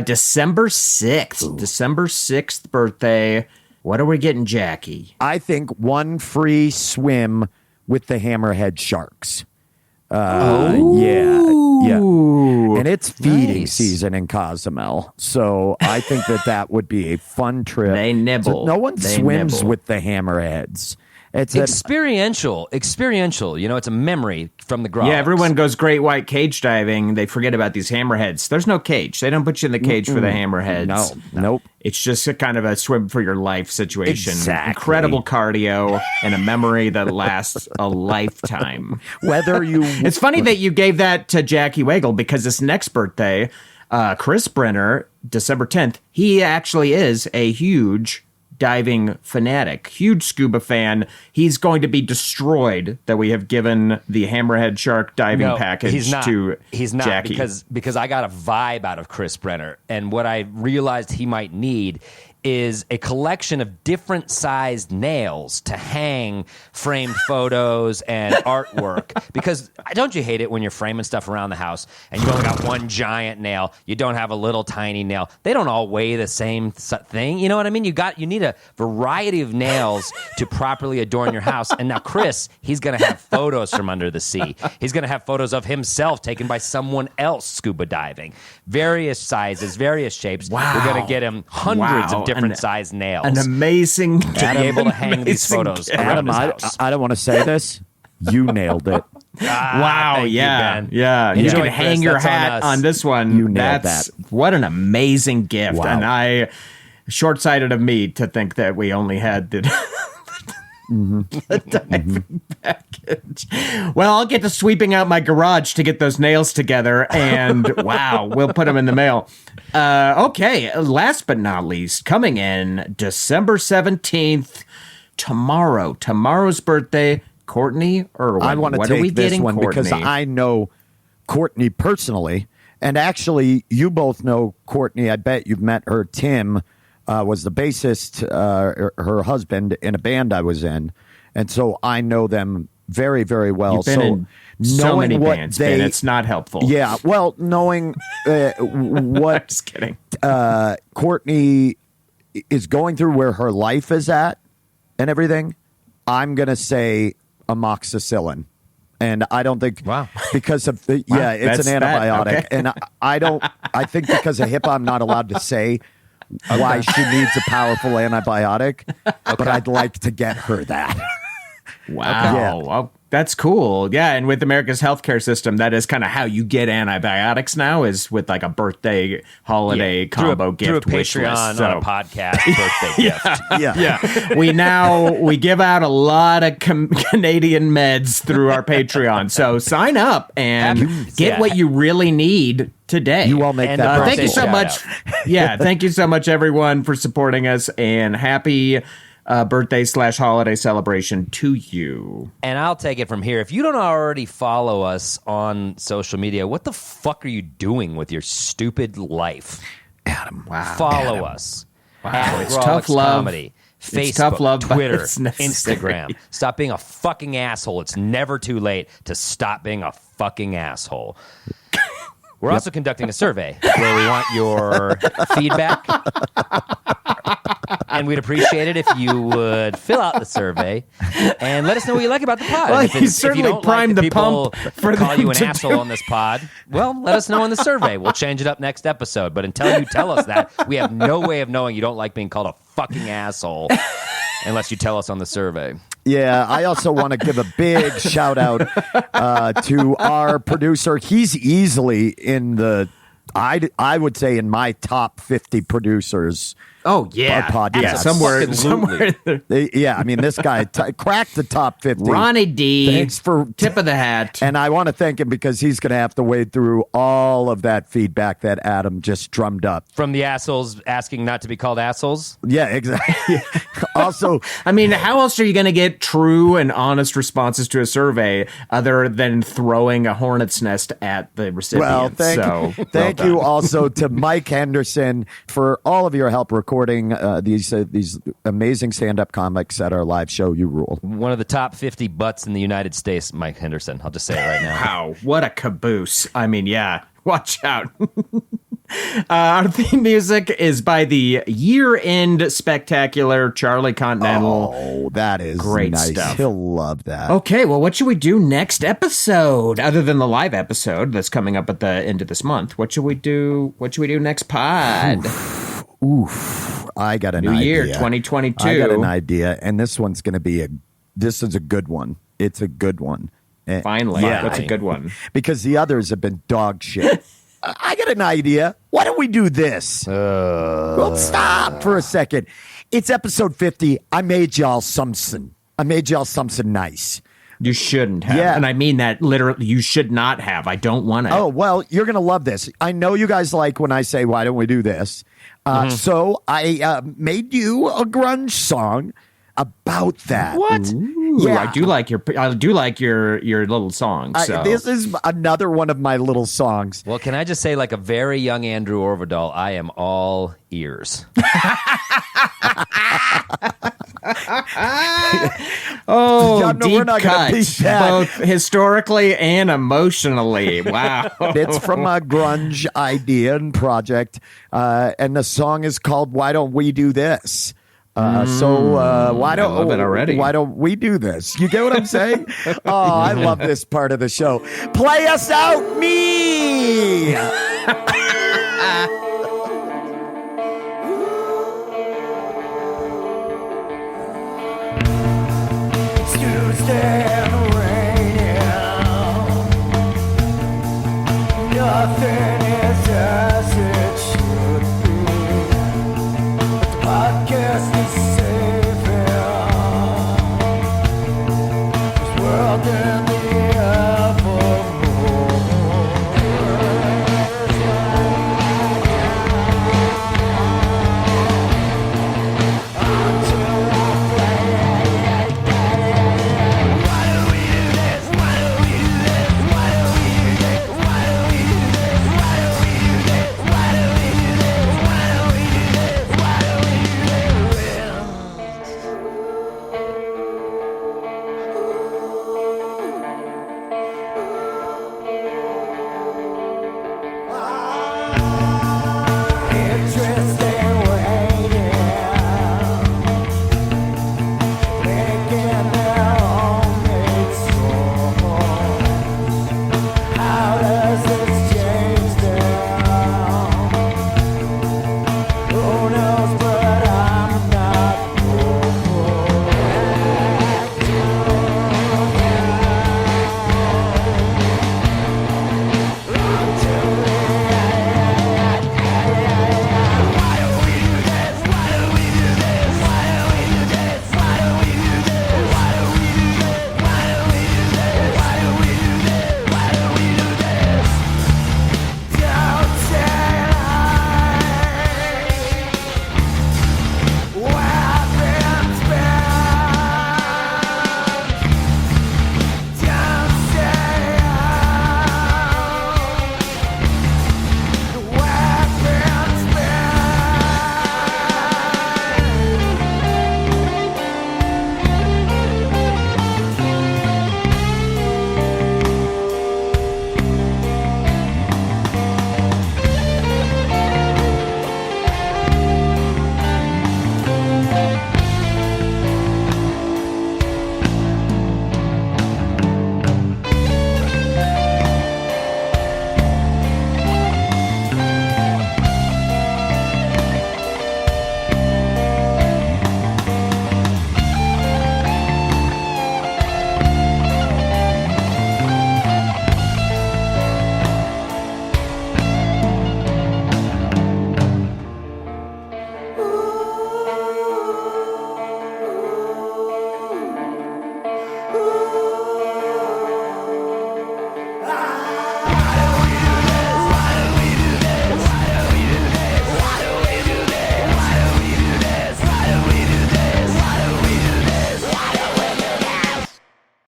December 6th. December 6th birthday. What are we getting, Jackie? I think one free swim with the Hammerhead Sharks. Yeah. And it's feeding Nice. season in Cozumel. So I think that would be a fun trip. They nibble. So no one They swims nibble. with the Hammerheads. It's Experiential. You know, it's a memory from the Grawlix. Yeah, everyone goes great white cage diving. They forget about these hammerheads. There's no cage. They don't put you in the cage for the hammerheads. Nope. It's just a kind of a swim for your life situation. Exactly. Incredible cardio and a memory that lasts a lifetime. Whether you It's funny that you gave that to Jackie Wagle because this next birthday, Chris Brenner, December 10th, he actually is a huge diving fanatic, huge scuba fan. He's going to be destroyed that we have given the Hammerhead Shark diving package he's not. to He's not Jackie. because I got a vibe out of Chris Brenner, and what I realized he might need is a collection of different sized nails to hang framed photos and artwork. Because don't you hate it when you're framing stuff around the house and you only got one giant nail, you don't have a little tiny nail. They don't all weigh the same thing. You know what I mean? You need a variety of nails to properly adorn your house. And now Chris, he's going to have photos from under the sea. He's going to have photos of himself taken by someone else scuba diving. Various sizes, various shapes. Wow. We're going to get him hundreds Wow. of different size nails. An amazing to be able to hang these photos around his house. I don't want to say this. You nailed it. Wow, thank you, yeah, Ben. yeah. You Enjoy, can hang Chris. your That's on hat us. on this one. You nailed That's that. what an amazing gift. Wow. And I short-sighted of me to think that we only had the the diving package. Well, I'll get to sweeping out my garage to get those nails together, and wow, we'll put them in the mail. Okay, last but not least, coming in December 17th, tomorrow's birthday, Courtney Irwin. I want to What are we take this getting, one because Courtney? I know Courtney personally, and actually, you both know Courtney. I bet you've met her. Tim was the bassist, her husband, in a band I was in, and so I know them very, very well. You've been in so knowing many what bands, they, Ben, it's not helpful. Yeah, well, knowing what Just kidding. Courtney is going through, where her life is at, and everything, I'm gonna say amoxicillin. And I don't think, because of the, it's that's an that, antibiotic. okay. And I think because of HIPAA, I'm not allowed to say why she needs a powerful antibiotic, but I'd like to get her that. Wow. Yeah. Well, that's cool. Yeah. And with America's healthcare system, that is kind of how you get antibiotics now, is with like a birthday holiday combo gift through a wish Patreon list. on a podcast birthday gift. Yeah. We give out a lot of Canadian meds through our Patreon. So sign up and get what you really need today. You all make And that Thank you birthday so shout much. out. Yeah, thank you so much, everyone, for supporting us, and happy birthday/holiday celebration to you. And I'll take it from here. If you don't already follow us on social media, what the fuck are you doing with your stupid life? Adam. Wow. Follow us. At It's Grawlix tough love. Comedy. It's Facebook, tough love, but Twitter, it's necessary. Instagram. Stop being a fucking asshole. It's never too late to stop being a fucking asshole. We're also conducting a survey where we want your feedback. And we'd appreciate it if you would fill out the survey and let us know what you like about the pod. Well, And you certainly if you don't primed like the people pump for call them you an to asshole do on this pod, well, let us know in the survey. We'll change it up next episode. But until you tell us that, we have no way of knowing you don't like being called a fucking asshole unless you tell us on the survey. Yeah, I also want to give a big shout out to our producer. He's easily in the, I would say, in my top 50 producers. Oh yeah, Our podcast. yeah, somewhere. Yeah, I mean, this guy cracked the top 50. Ronnie D. Thanks for tip of the hat. And I want to thank him because he's going to have to wade through all of that feedback that Adam just drummed up. From the assholes asking not to be called assholes? Yeah, exactly. Also, I mean, how else are you going to get true and honest responses to a survey other than throwing a hornet's nest at the recipient? well, thank you also to Mike Henderson for all of your help recording these amazing stand-up comics at our live show. You rule. One of the top 50 butts in the United States, Mike Henderson. I'll just say it right now. Wow, what a caboose. I mean, yeah, watch out. Our theme music is by the year-end spectacular Charlie Continental. Oh, that is Great nice. stuff. He'll love that. Okay, well, what should we do next episode? Other than the live episode that's coming up at the end of this month, what should we do? What should we do next pod? Oof. I got an New idea. year, 2022. I got an idea, and this one's going to be this is a good one. It's a good one. Finally, Yeah. that's a good one. Because the others have been dog shit. I got an idea. Why don't we do this? Well, stop for a second. It's episode 50. I made y'all something. I made y'all something nice. You shouldn't have. Yeah. And I mean that literally. You should not have. I don't want to. Oh, well, you're going to love this. I know you guys like when I say, why don't we do this? So I made you a grunge song. about that. What? Yeah. I do like your little song. So. This is another one of my little songs. Well, can I just say, like a very young Andrew Orvidal, I am all ears. Oh, Yeah, no, we're deep not gonna beat cut, that. both historically and emotionally. Wow. It's from a grunge idea and project, and the song is called "Why Don't We Do This." So why don't love it already. Why don't we do this? You get what I'm saying? Oh, I love this part of the show. Play us out, me. Tuesday radio. Nothing is as it should be. But the podcast is saving this world in the